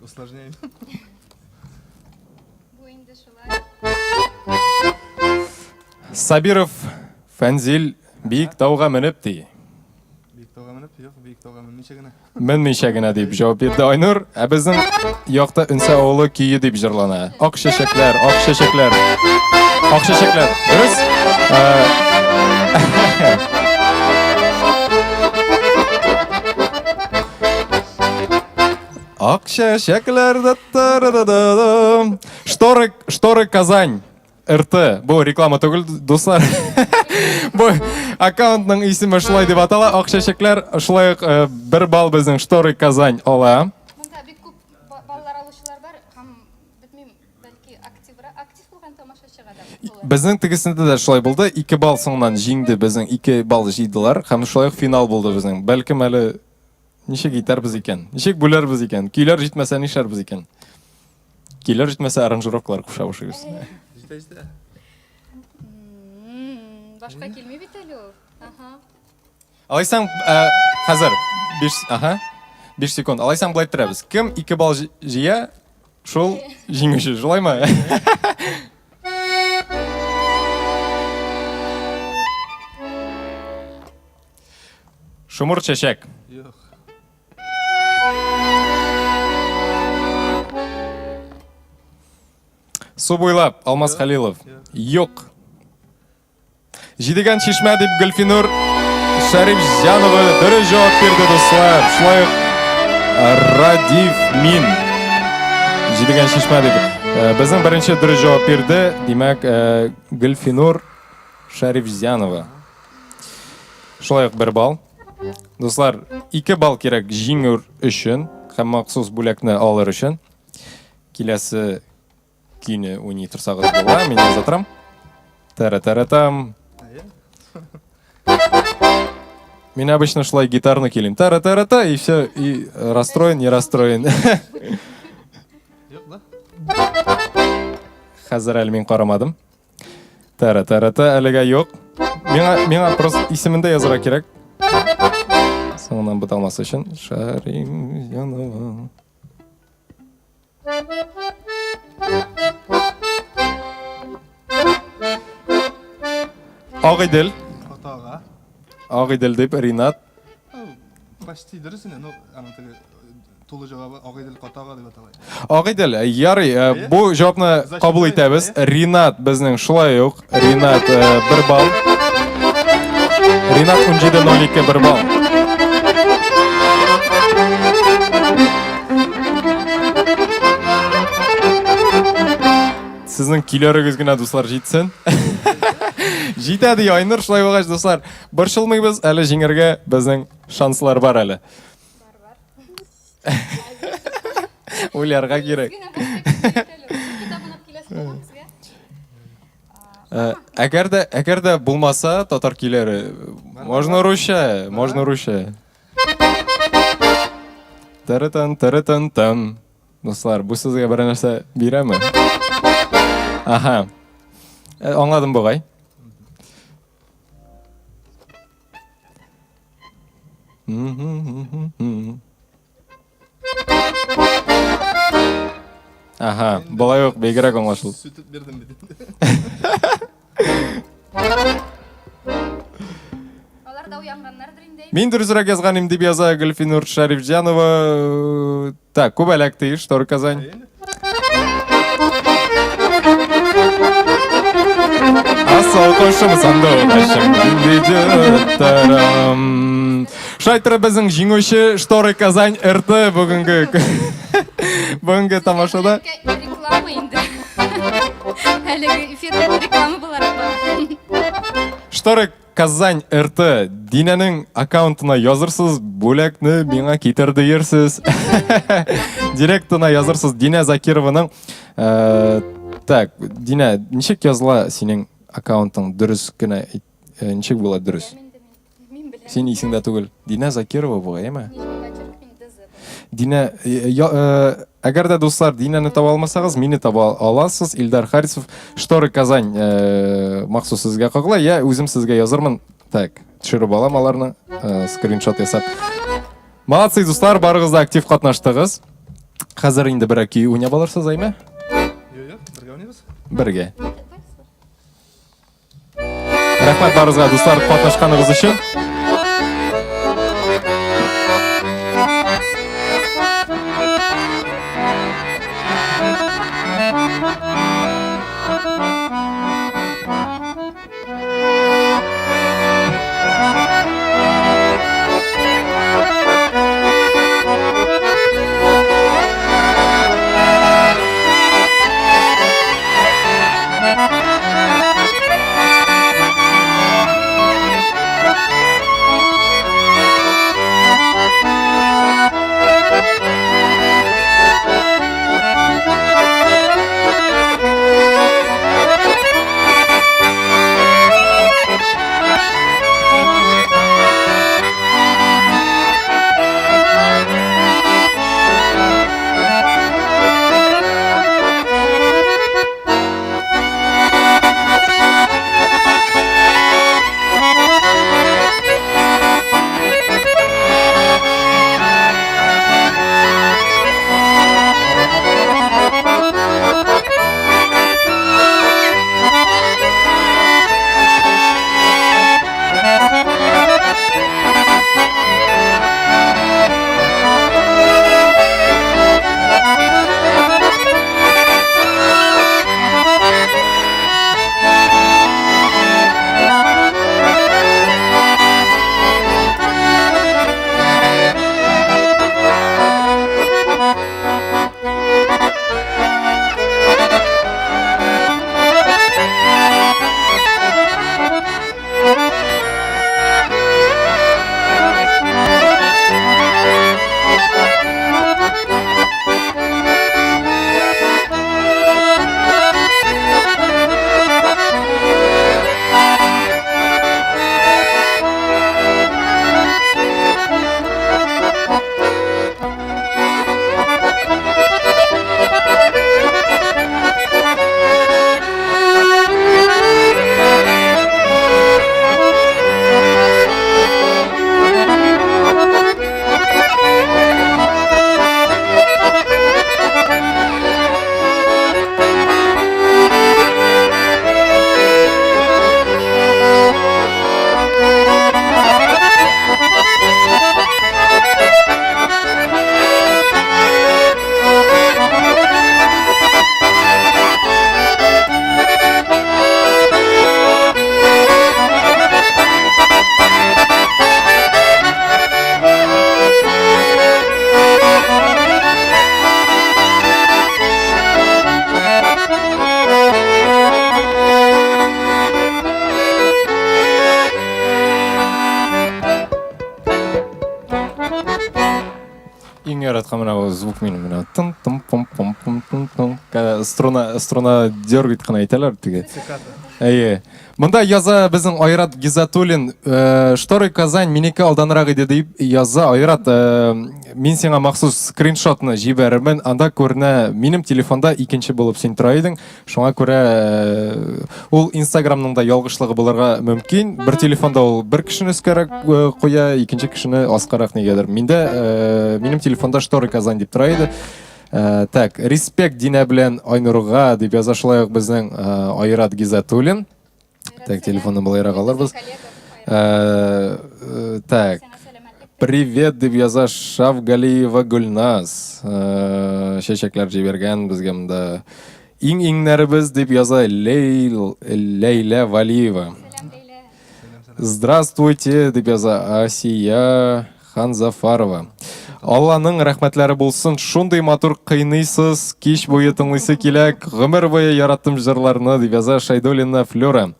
Усложняем. Сабиров Фәнзил биік тауға мініп дей. Биік тауға мініп, жоқ, биік тауға мінмейшегіне. Мінмейшегіне деп жауап берді Айнұр. Біздің яқта Үнсә ауылы күйі деп жырлана. Ақ шешеклер. Дұрыс? Акча шәкләрдә тарададам. Шторы Казань. РТ. Бу реклама түгел, дуслар. Бу аккаунтның исеме шулай дип атала. Акча шәкләр шулай бер балл безнең Шторы Казань ала. Монда бик күп баллар алучылар бар, һәм битмим, бәлки актив булган тамашачыга да. Безнең тегесендә дә шулай булды. 2 балл соңнан җиңде безнең 2 балл җыйдылар һәм шулай финал булды безнең. Бәлкем әле ничек итәрбез икән? Ничек бүләрбез икән? Көйләр җитмәсә нишләрбез икән? Көйләр җитмәсә аранжировкалар куша башлыйбыз. Җитә. Башка килми бит әле ул. Аха. Алайсаң, хәзер 5 секунд. Алайсаң булай торабыз. Кем 2 балл җыя, шул җиңүче, шулаймы? Шумыр чәчәк. Юк. Су буйлап, Алмаз Халилов. Юк. Җидегән чишмә дип Гөлфинур Шәрифҗанова дөрес җавап бирде, дуслар. Шулай Радив Мин. Җидегән чишмә дип. Безнең беренче дөрес җавап бирде, димәк, Гөлфинур Шәрифҗанова. Шулай бер балл. Дуслар, 2 балл кирәк җиңү өчен һәм махсус бүләкне алыр өчен. Киләсе көйне уйный торсагыз була, мин язатырам. Тара-тара-там. Мен обычно шулай гитарны келим. Тара-тара-та, и все, и расстроен, не расстроен. Юк да. Хәзер әле мин карамадым. Тара-тара-та әлегә юк. Миңа просто исемендә язырга кирәк. Соңыннан бит алмас өчен. Шәрифҗанова. Агыйдел. Хатага. Агыйдел дип Ринат. Почти дөрес инде, но аны теге тулы җавабы Агыйдел Хатага дип атала. Агыйдел, ярый, бу җавапны кабул итәбез. Ринат безнең шулай ук. Ринат 1 балл. Ринат 17.02 1 балл. Сезнең көйләрегез генә дуслар җитсен. Җитәде Айнур, шулай булгач дуслар, борчылмыйбыз, әле җиңәргә безнең шанслар бар әле. Уйларга кирәк. Әгәр дә булмаса татар көйләре, можно русча. Тырытын. Дуслар, бу сезгә бер нәрсә бирәме? Аха. Аңладым бугай. Аха, болай ук бегрәк аңлашылды. Сүтеп бирдем бит. Алар да уянганнардыр инде. Мин дөресрәк язган дип яза Гөлфинур Шәрифҗанова. Так, күбәләк тиеш, Шторы Казань. Асыл кошым сандык ашым тарам. Шайтыр безнең җиңүче Шторы Казань РТ бүгенге тамашада. Реклама инде. Әлеге эфирдә реклама булар. Шторы Казань РТ Динәнең аккаунтына язырсыз, бүләкне миңа китерде ерсез. Директына язырсыз Динә Закированың. Так, Динә, ничек языла синең аккаунтың дөрес кенә? Ничек була дөрес? Син исеңдә түгел. Динә Закирова була, яме? Динә, әгәр дә дуслар Динәне таба алмасагыз, мине таба аласыз. Илдар Харисов, Шторы Казань махсус сезгә кагыла. Я үзем сезгә язырмын. Так, төшереп алам аларны, скриншот ясап. Молодцы, дуслар, барыгыз да актив катнаштыгыз. Хәзер инде бер көй уйнап алырсыз, әйме? Юк, бергә уйныйбыз. Бергә. Рәхмәт барыгызга, дуслар, катнашканыгыз өчен. яраткан менә звук минем менә тын тым пум пум пум тын тын. Струна дергает кына әйтәләр теге. Әйе. Монда яза безнең Айрат Гизатуллин, Шторы Казань минеке алданрак иде дип яза. Айрат, мин сиңа махсус скриншотны җибәрермен. Анда күренә минем телефонда икенче булып син тора идең. Шуңа күрә ул Инстаграмның да ялгышлыгы булырга мөмкин. Бер телефонда ул бер кешене өскәрәк куя, икенче кешене аскарак нигәдер. Миндә минем телефонда Шторы Казань дип тора иде. Так, респект Динә белән Айнурга дип яза шулай ук безнең Айрат Гизатуллин. Так, телефонны булайрак алырбыз. Так, привет дип яза Шавгалиева Гөлназ. Чәчәкләр җибәргән безгә монда. Иң-иңнәребез дип яза Лейла Валиева. Здравствуйте дип яза Асия Ханзафарова. Алланың рәхмәтләре булсын, шундый матур кыйныйсыз, кич буе тыңлыйсы килә, гомер буе яраттым җырларны дип яза Шайдуллина Флора.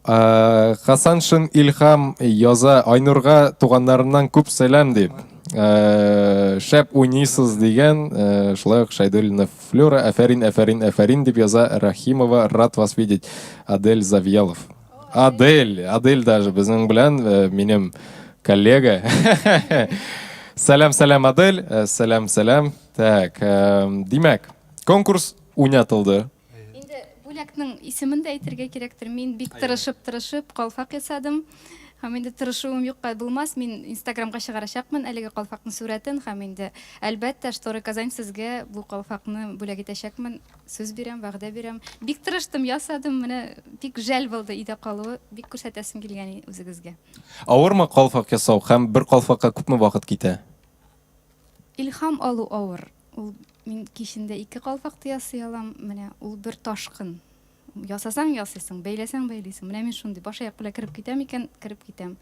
Хасаншин Илхам яза Айнурга туганнарыннан күп сәлам дип. Шәп уйныйсыз дигән, шулай ук Шайдуллина Флора, афәрин дип яза Рахимова, рад вас видеть. Адель Завьялов. Адель даже безнең белән минем коллега. Сәлам, Адель. Сәлам. Так, димәк, конкурс уйнатылды. Инде бүләкнең исемен дә әйтергә кирәктер. Мин бик тырышып калфак ясадым. Һәм инде тырышуым юкка булмас. Мин Инстаграмга чыгарачакмын әлеге калфакның сурәтен. Һәм инде әлбәттә Шторы Казань сезгә бу калфакны бүләк итәчәкмен. Сүз бирәм, вәгъдә бирәм. Бик тырыштым, ясадым. Менә бик жәл булды өйдә калуы. Бик күрсәтәсем килгән үзегезгә. Авырмы калфак ясау һәм бер калфакка күпме вакыт китә? Илһам алу авыр. Ул мин кичендә 2 калфакты ясый алам. Менә ул бер ташкын. Ясасаң ясыйсың, бәйләсәң бәйлисең. Менә мин шундый баш аяк белән кирип китәм икән, кирип китәм.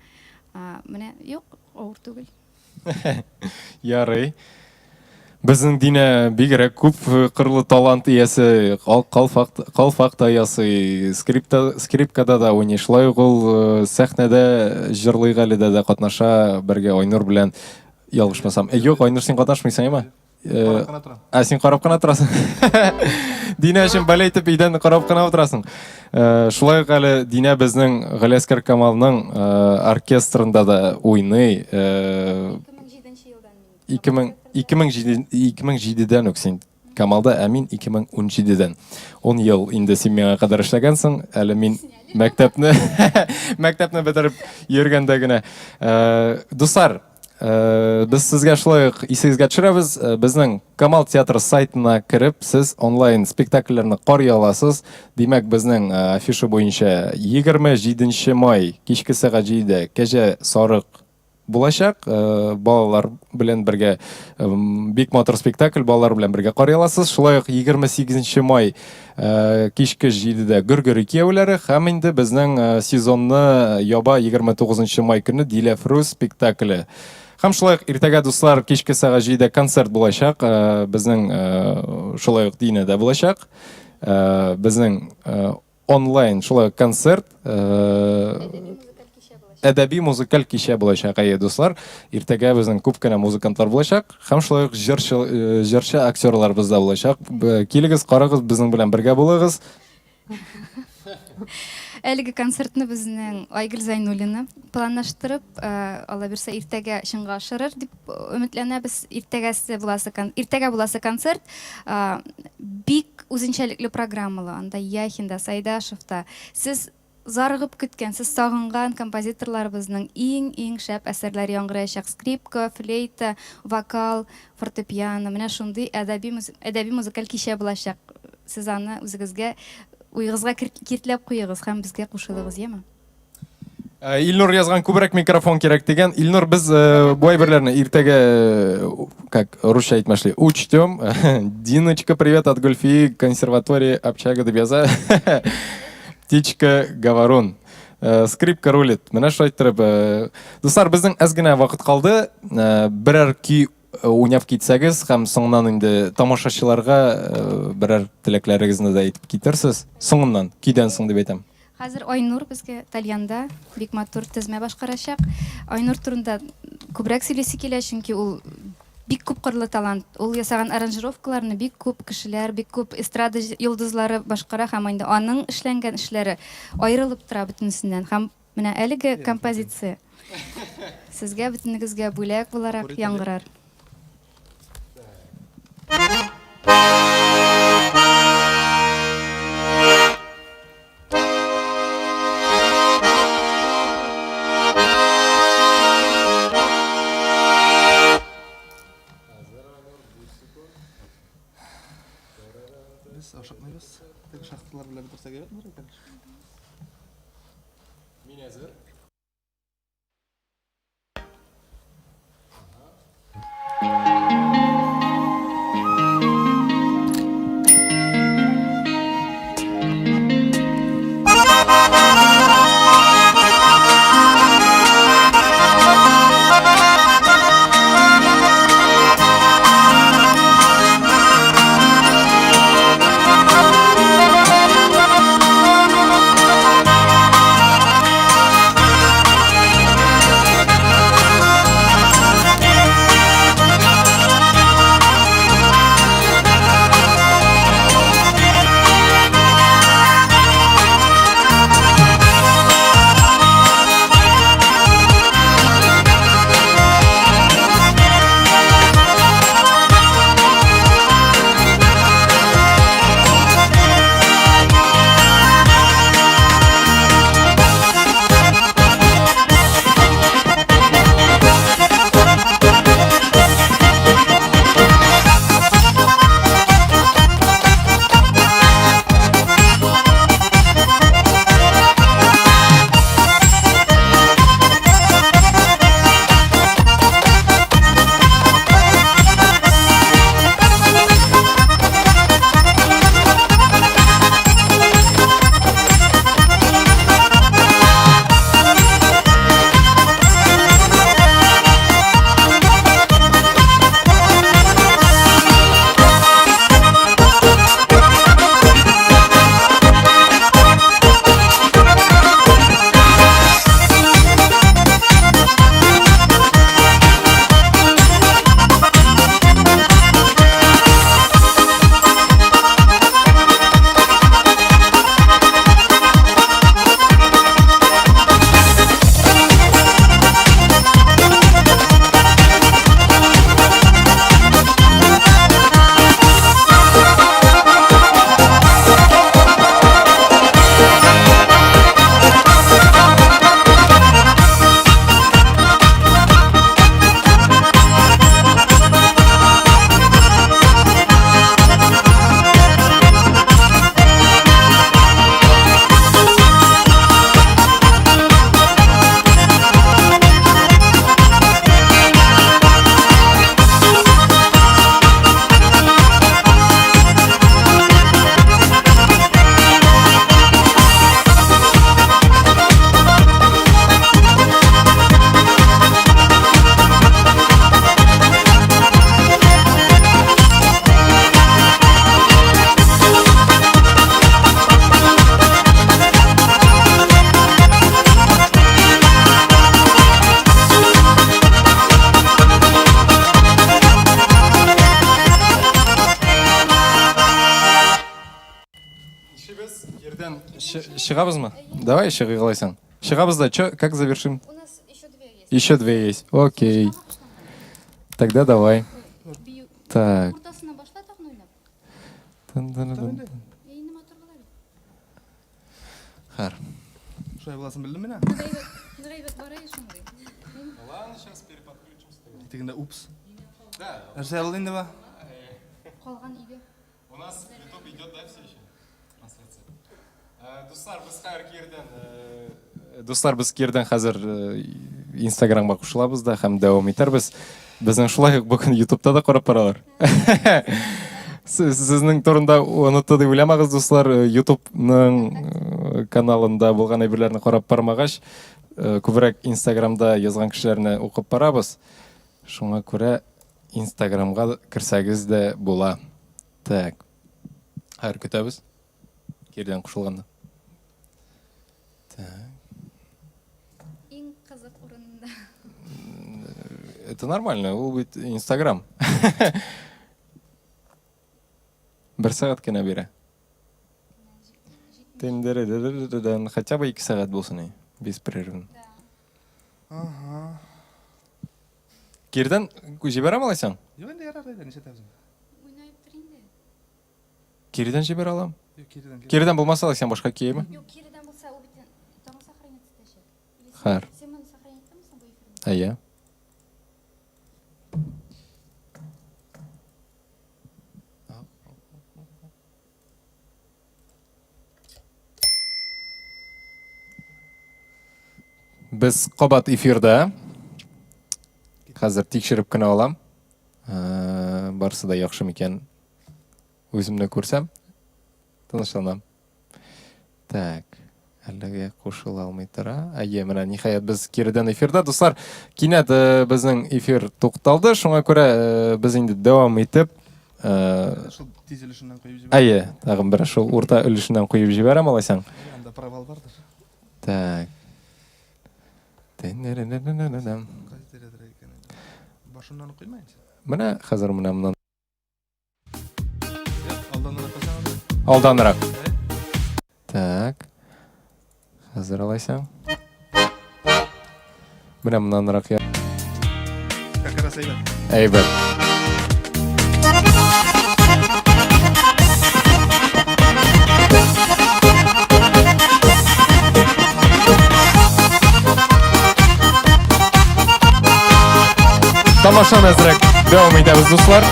Менә юк, авыр түгел. Ярый. Безнең Динә бигрәк күп кырлы талант иясе, калфакта ясый, скрипкада да уйный. Шулай ук ул сәхнәдә җырлый галидә дә катнаша, бергә Айнур белән ялгышмасам. Юк, Айнур син катнашмыйсың әйме? Син карап кына торасың. Динә өчен бәләйтеп өйдән карап кына утырасың. Шулай ук әле Динә безнең Галиәскәр Камалның оркестрында да уйный. 2007-дән үк син Камалда, ә мин 2017-дән. 10 ел инде син миңа кадәр эшләгәнсең. Әле мин мәктәпне бетереп йөргәндә генә. Дуслар, biz sizga шулай исегезгә төшерәбез. Безнең Камал театры сайтына кирип, сез онлайн спектакльләрне карый аласыз. Димәк, безнең афиша буенча 27 май кичке сәгать 7-дә Кәҗә Сарык булачак. Балалар белән бергә бик матур спектакль, балалар белән бергә карый аласыз. Шулай ук 28 май кичке 7-дә Гөргөр кияүләре һәм инде безнең сезонны яба 29 май көне Дилә Фрус спектакле. Һәм шулай ук иртәгә дуслар кичке сәгать 7-дә концерт булачак. Безнең шулай ук Динәдә булачак. Безнең онлайн шулай ук концерт әдәби музыкаль кичә булачак, дуслар. Иртәгә безнең күп кенә музыкантлар булачак. Һәм шулай ук җырчы актерлар бездә булачак. Килегез, карагыз, безнең белән бергә булыгыз. Әлеге концертны безнең Айгөл Зайнуллина планлаштырып, Алла бирсә иртәгә чынга ашырыр дип өметләнәбез. Иртәгә буласы концерт бик үзенчәлекле программалы. Анда Яхин да, Сайдашев та. Сез зарыгып көткән, сез сагынган композиторларыбызның иң шәп әсәрләре яңгыраячак. Скрипка, флейта, вокал, фортепиано. Менә шундый әдәби музыкаль кичә булачак. Сез аны үзегезгә уйгызга киртләп куегыз һәм безгә кушылыгыз, яме? Илнур язган күбрәк микрофон кирәк дигән. Илнур, без бу әйберләрне иртәгә, как русча әйтмәшли, учтем. Диночка, привет от Гульфии, консерватории, общага дип яза. Птичка Говорун. Скрипка рулит. Менә шулай итеп, дуслар, безнең әз генә вакыт калды. Берәр ки уйнап китсәгез һәм соңыннан инде тамашачыларга берәр теләкләрегезне дә әйтеп китерсез. Соңыннан, кидән соң дип әйтәм. Хәзер Айнур безгә Тальянда бик матур тезмә башкарачак. Айнур турында күбрәк сөйлисе килә, чөнки ул бик күп кырлы талант. Ул ясаган аранжировкаларны бик күп кешеләр, бик күп эстрада йолдызлары башкара һәм инде аның эшләнгән эшләре аерылып тора бөтенсеннән. Һәм менә әлеге композиция сезгә бөтенегезгә бүләк буларак яңгырар. Biz oşaqmayız. Tek şaxtalar bilan bitirsak kerak mi ekan? Мин әзер. Шығабыз ма? Давай еще қалайсың. Шығабыз да, как завершим? У нас еще две есть. Еще две есть. Окей. Тогда давай. Так. Ортасына башлатақ ойнап. Тын-тын-тын. Ейні мотор болар. Хар. Шай боласын білдім мен. Нұрайбек барай шыңдай. Ладно, сейчас переподключимся. Тегінде упс. Да. Нәрсе алды енді ба? Қалған үйге. У нас YouTube идет, да, все еще? Трансляция. Достар, біз керден қазір Instagramға қосылабыз да, һәм дәвам етәрбіз. Біздің шулай бүгін YouTube'та да қарап баралар. Сіздің турында ұнытты деп ойламағыз, достар. YouTube'ның каналында болған әйберлерін қарап бармағаш, көбірек Instagram'да жазған кішілеріне оқып барабыз. Шуңа күрә Instagram'ға кірсәгіз де бола. Так. Хайр көтәбіз. Керден қосылғанда. Ең қызық орында. Это нормально, ул бит Инстаграм. Бер сәгать кенә бирә. Хотя бы 2 сәгать булсын, беспрерывно. Ага. Кирдән җибәрә аласың? Юк, инде ярар иде, ничә табыз. Кирдән җибәрә алам. Юк, кирдән. Кирдән булмаса сен башка киеме? Yok, kiriden bulsa o biten tamam сохранить istəşir. Хәр. Sen bunu сохранить etmisən bu efirdə? Әйе. Без кабат эфирдә. Хәзер тикшереп кенә алам. Барысы да яхшы микән? Үземне күрсәм, тынычланам. Так, әлегә кушыла алмый тора. Әйе, менә ниһаять без кирдән эфирдә. Дуслар, кинәт безнең эфир тукталды. Шуңа күрә без инде дәвам итеп, Шул тизелешеннән куеп җибәр. әйе, тагын бер шул урта өлешеннән куеп җибәрәм алайсың. Анда провал бардыр. Так. Кайсы тирәдер икән. Башыннан куймаенчы. Менә хәзер менә моннан Алданрак кылсаң. алданрак. Так. Хәзер алайсың. Менә моннанрак я. Как раз әйбәт. Әйбәт. Тамашаны әзрәк дәвам итәбез, дуслар.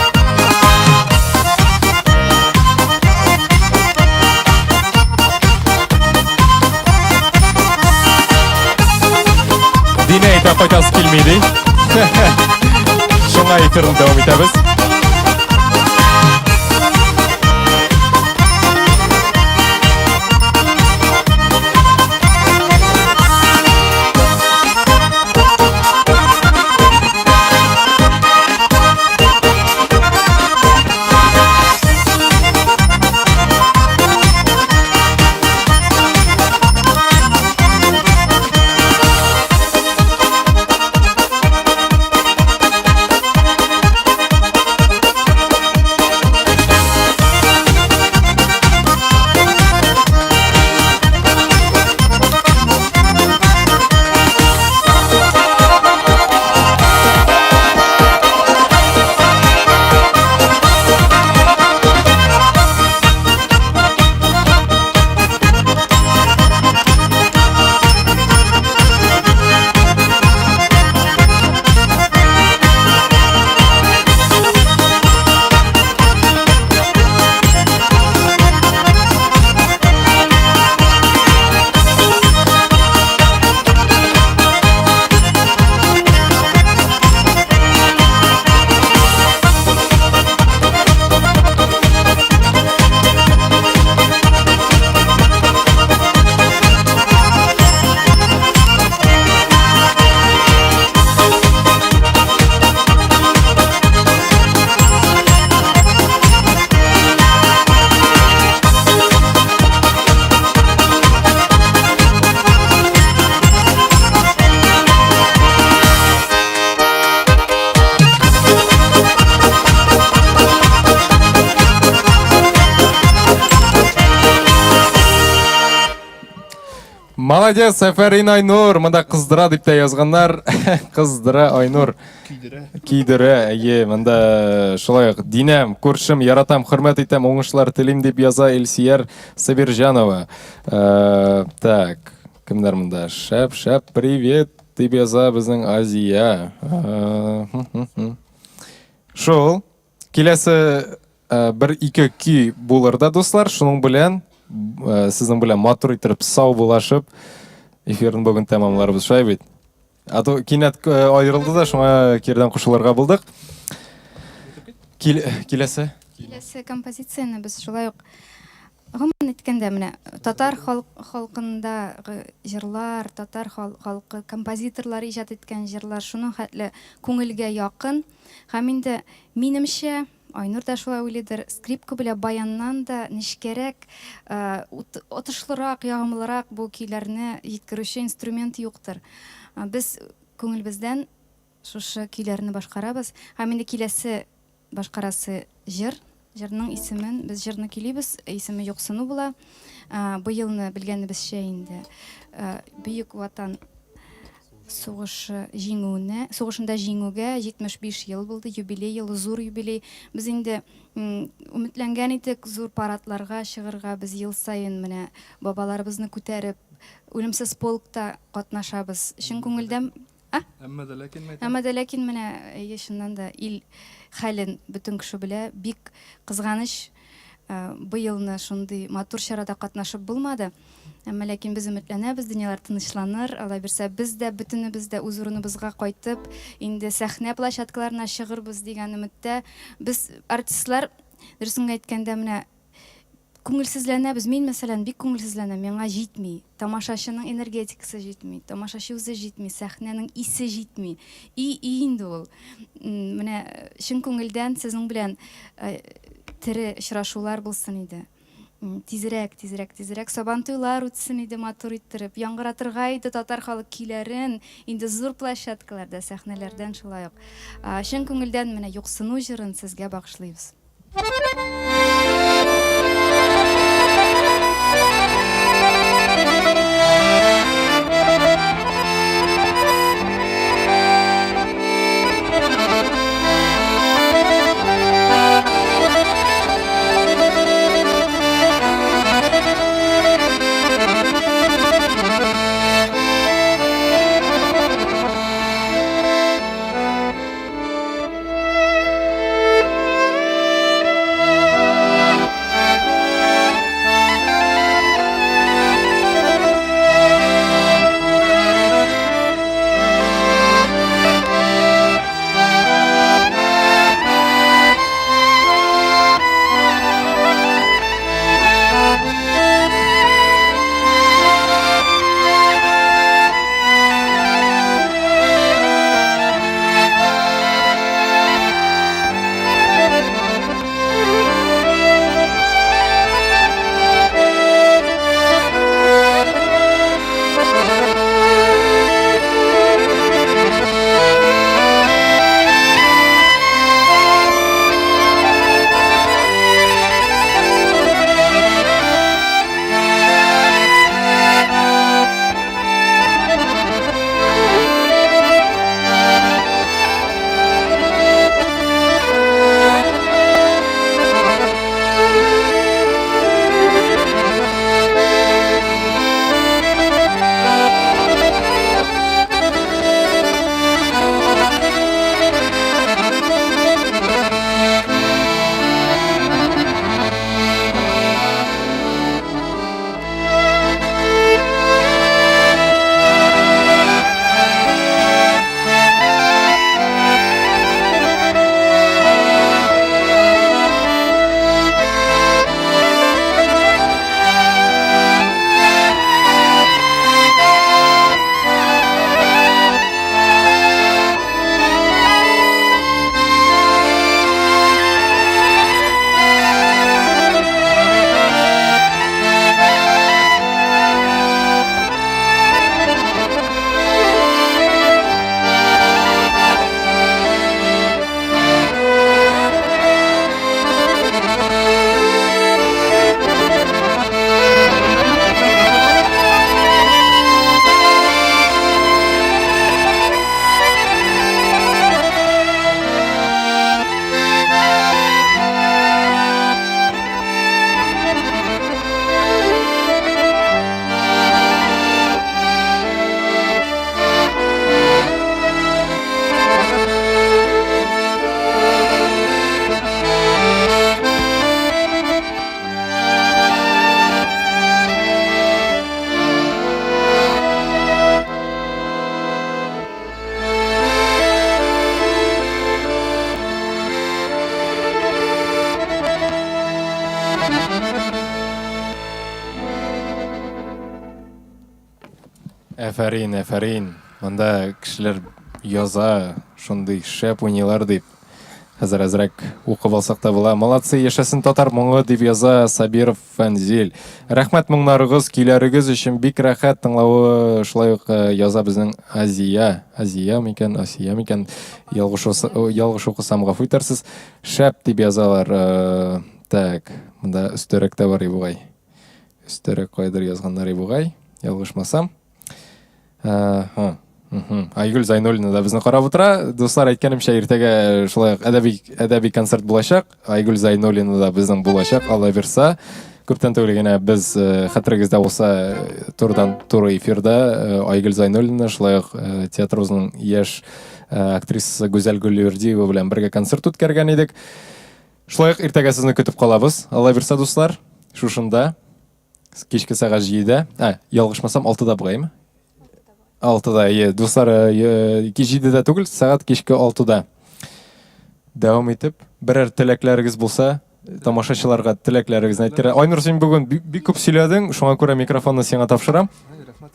Дине әйтә кайтасы килмейди. Шуңа эфирне дәвам итәбез. Молодец, Сәфәрин Айнур. Монда кыздыра дип тә язганнар. Кыздыра Айнур. Кидерә, әйе, монда шулай ук динәм, күршем, яратам, хөрмәт итәм, уңышлар телим дип яза Илсияр Сабирҗанова. Так, кемнәр монда? Шәп, привет дип яза безнең Азия. Шул, киләсе 1-2 көй булыр да, дуслар, шуның белән сезнең белән матур итеп сау булашып эфирны бүген тәмамларбыз, шулай бит. Ато кинәт аерылды да, шуңа кирдән кушылырга булдык. Киләсе композицияны без шулай ук гомумән әйткәндә менә татар халкында җырлар, татар халкы композиторлар иҗат иткән җырлар шуның хәтле күңелгә якын. Һәм инде минемчә Айнур да шулай уйлыйдыр, скрипка белән баяннан да нечкәрәк, отышлырак, ягымлырак бу көйләрне җиткерүче инструмент юктыр. Без күңелбездән шушы көйләрне башкарабыз. Һәм инде киләсе башкарасы җыр. Җырның исемен без җырны көйлибез, исеме Юксыну була. Быелны белгәнебезчә инде Бөек Ватан сугышы сугышында җиңүгә 75 ел булды, юбилей елы, зур юбилей. Без инде өметләнгән идек зур парадларга чыгарга, без ел саен менә бабаларыбызны күтәреп, үлемсез полкта катнашабыз. Чын күңелдән Әмма дә ләкин менә чыннан да ил хәлен бөтен кеше белә, бик кызганыч быелны шундый матур чарада катнашып булмады. Әмма ләкин без өметләнәбез, дөньялар тынычланыр, Алла бирсә, без дә бөтенебез дә үз урыныбызга кайтып, инде сәхнә площадкаларына чыгырбыз дигән өметтә. Без артистлар, дөресен әйткәндә, менә күңелсезләнәбез. Мин мәсәлән бик күңелсезләнәм, миңа җитми. Тамашачының энергетикасы җитми, тамашачы үзе җитми, сәхнәнең исе җитми. Инде ул. Менә чын күңелдән сезнең белән тере очрашулар булсын иде. Тизрәк сабантуйлар үтсен иде матур иттереп, яңгыратырга иде татар халык көйләрен, инде зур площадкаларда, сәхнәләрдән шулай ук. Чын күңелдән менә Юксыну җырын сезгә багышлыйбыз. Әфәрин. Монда кешеләр яза, шундый шәп уйныйлар дип. хәзер әзрәк укып алсак та була. Молодцы, яшәсен татар моңы дип яза Сабиров Фәнзил. Рәхмәт моңнарыгыз, көйләрегез өчен бик рәхәт тыңлавы. Шулай ук яза безнең Азия микән ялгыш укысам гафу итәрсез. Шәп дип язалар. Так, монда өстәрәк тә бар бугай. Өстәрәк кайдыр язганнар бугай, ялгышмасам. Айгүл Зайнуллина да безне карап утыра. Дуслар, әйткәнемчә, иртәгә шулай әдәби концерт булачак. Айгүл Зайнуллина да безнең булачак, Алла бирса. Күптән түгел генә без хәтерегездә булса туры эфирда Айгүл Зайнуллина, шулай ук театрыбызның яшь актрисасы Гүзәл Гөлвердиева белән бергә концерт үткәргән идек. Шулай ук иртәгә сезне көтеп калабыз. Алла бирса, дуслар, шушында кичке сәгать 7-дә, ялгышмасам 6-да бугаймы? 6-да, дуслар, 7-дә түгел, сәгать кичке 6-да. Дәвам итеп, берәр теләкләрегез булса, тамашачыларга теләкләрегезне әйтегез. Айнур, син бүген бик күп сөйләдең, шуңа күрә микрофонны сиңа тапшырам. Рәхмәт.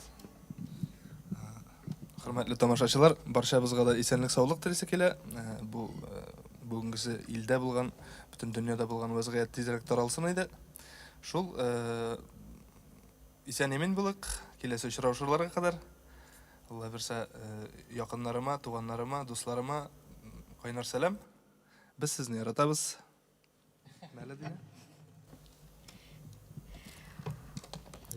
Хөрмәтле тамашачылар, барчабызга да исәнлек, саулык телисе килә. Бу бүгенгесе илдә булган, бөтен дөньяда булган вазгыять тизрәк таралсын иде. Шул исән-имин булык, киләсе очраушыларга кадәр. Алла бирсә, якыннарыма, туганнарыма, дусларыма кайнар сәлам. Без сезне яратабыз. Мәләдия.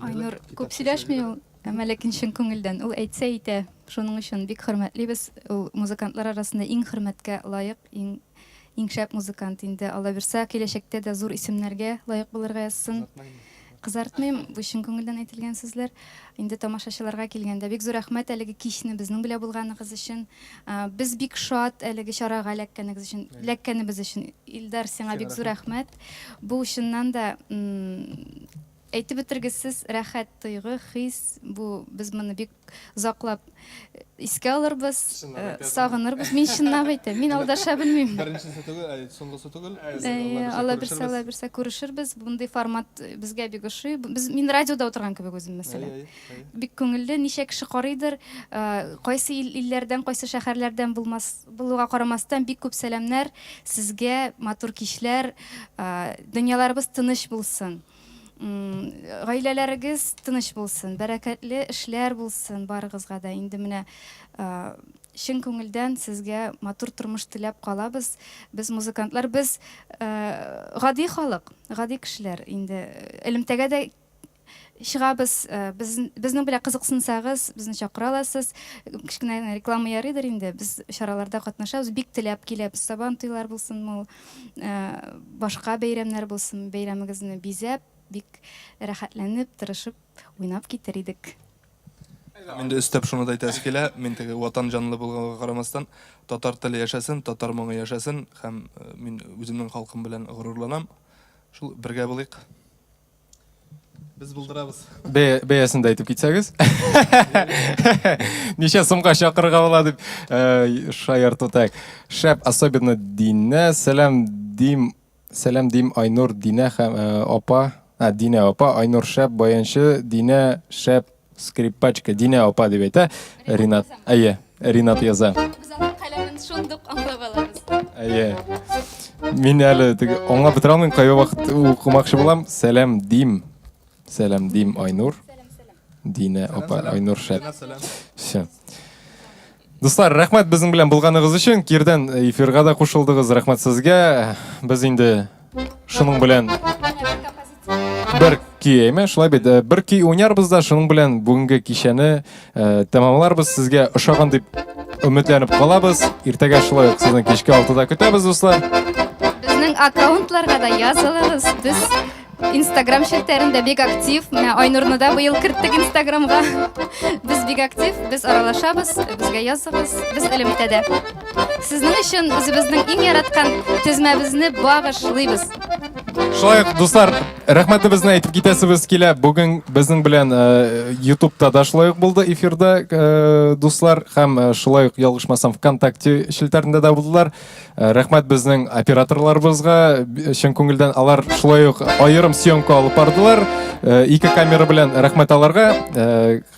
Айнур күп сөйләшми ул, ләкин чын күңелдән. Ул әйтсә әйтә, шуның өчен бик хөрмәтлебез. Ул музыкантлар арасында иң хөрмәткә лаек, иң шәп музыкант инде. Алла бирсә, киләчәктә дә зур исемнәргә лаек булырга язсын. Кызартмыйм, бу чын күңелдән әйтелгән сүзләр. Инде тамашачыларга килгәндә бик зур рәхмәт әлеге кичне безнең белән булганыгыз өчен. Без бик шат әлеге чарага ләккәнебез өчен. Илдар, сиңа бик зур рәхмәт. Бу чыннан да әйтеп бетергесез рәхәт тойгы, хис. Бу без моны бик заклап искә алырбыз, сагынырбыз. Мин чынлап әйтәм, мин алдаша белмим. Беренчесе түгел, соңгысы түгел. Алла бирсә күрешербез. Бундый формат безгә бик ошый. Мин радиода утырган кебек үзем мәсәлән. Бик күңелле, ничә кеше карыйдыр, кайсы илләрдән, кайсы шәһәрләрдән булуга карамастан бик күп сәламнәр сезгә, матур кичләр, дөньяларыбыз тыныч булсын. Гаиләләрегез тыныч булсын, бәрәкәтле эшләр булсын барыгызга да. Инде менә чын күңелдән сезгә матур тормыш теләп калабыз. Без музыкантлар, без гади халык, гади кешеләр. Инде элемтәгә дә чыгабыз, безнең белән кызыксынсагыз, безне чакыра аласыз. Кичкенә реклама ярыйдыр инде. Без чараларда катнашабыз, бик теләп киләбез. Сабан туйлар булсын, башка бәйрәмнәр булсын, бәйрәмегезне бизәп, бик рәхәтләнеп, тырышып, уйнап китер идек. Инде өстәп шуны да әйтәсе килә, мин теге ватан җанлы булганга карамастан, татар теле яшәсен, татар моңы яшәсен, һәм мин үземнең халкым белән горурланам. Шул бергә булыйк. Без булдырабыз. Бәясен дә әйтеп китсәгез. Ничә сумга чакырга була дип шаярту так. Шәп, особенно Динә, сәлам дим Айнур, Динә һәм апа. Динә апа, Айнур шәп, баянчы, Динә шәп, скрипачка, Динә апа дип әйтә. Ринат, Ринат яза. Без аның каләмен шундук аңлап алабыз. Мин әле аңа бетерә алмыйм, кайбер вакыт укымакчы булам. Сәлам дим Айнур. Динә апа, Айнур шәп. Все. Дуслар, рәхмәт безнең белән булганыгыз өчен. Кирдән эфирга да кушылдыгыз. Рәхмәт сезгә. Без инде шуның белән бер көйме, шулай бит, бер көй уйнарбыз да, шуның белән бүгенге кичәне тәмамларбыз. Сезгә ошаган дип өметләнеп калабыз. Иртәгә шулай сезне кичке 6-да көтәбез, дуслар. Безнең аккаунтларга да язылыгыз. Без Instagram шелтәрендә бик актив. Менә Айнурны да быел керттек Instagramга. Без бик актив, без аралашабыз, безгә языгыз. Без элемтәдә. Сезнең өчен үзебезнең иң яраткан тезмәбезне багышлыйбыз. Шулай, дуслар, рәхмәтебезне әйтеп китәсебез килә. Бүген безнең белән YouTube-та да шулай булды эфирда, дуслар, һәм шулай ялгышмасам ВКонтакте шелтәрендә дә булдылар. Рәхмәт безнең операторларыбызга, чын күңелдән алар шулай ук аерым съемка алып бардылар. Ике камера белән рәхмәт аларга.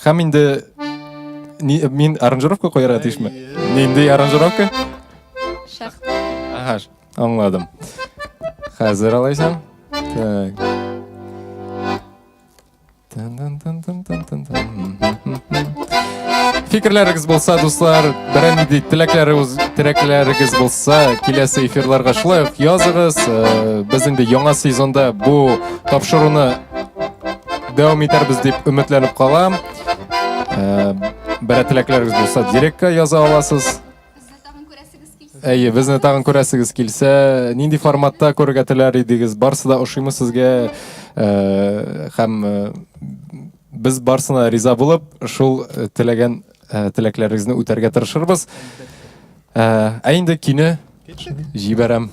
Һәм инде мин аранжировка куярга тиешме? Нинди аранжировка? Шах. Anladım. Hazır alaysan. Так. Fikirleriniz bolsa dostlar, берәнди теләкләрегез булса, киләсе эфирларга шулай ук языгыз. Без инде яңа сезонда бу тапшыруны дәвам итәрбез дип өметләнеп калам. Берәр теләкләрегез булса, директка яза аласыз. Әйе, безне тагын күрәсегез килсә, нинди форматта күрергә теләр идегез? Барсы да ошыймы сезгә? Һәм без барсына риза булып, шул теләкләрегезне үтәргә тырышырбыз. Ә инде кине җибәрәм.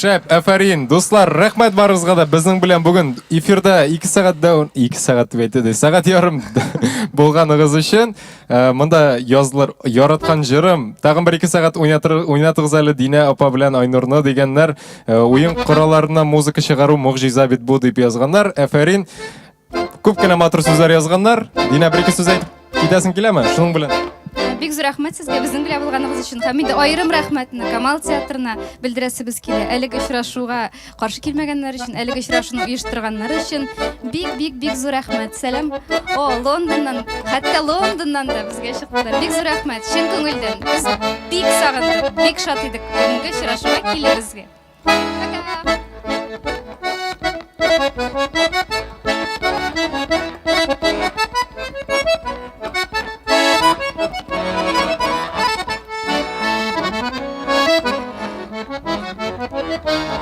Шәп, әфәрин. Дуслар, рәхмәт барыгызга да. Безнең белән бүген эфирда 2 сәгать дәвам, 2 сәгать дип әйтте, сәгать ярым болғаныңыз үшін. Мында язылар яраткан җырым. Тагын 1-2 сәгать уйнатыгыз әле Динә апа белән Айнурны дигәннәр. Уен коралларына музыка чыгару мөгъҗиза бит бу дип язганнар. Афәрин. Күп кенә матур сүзләр язганнар. Динә 1-2 сүз әйтеп китәсең киләме? Шуның белән. Бик зур рәхмәт сезгә безнең белән булганыгыз өчен. Һәм инде аерым рәхмәтне Камал театрына белдерәсебез килә. Әлеге очрашуга каршы килмәгәннәр өчен, әлеге очрашуны оештырганнар өчен бик зур рәхмәт. Сәлам. Лондоннан, хәтта Лондоннан да безгә чыктылар. Бик зур рәхмәт. Чын күңелдән. Без бик сагындык, бик шат идек бүгенге очрашуга килүебезгә. Пока.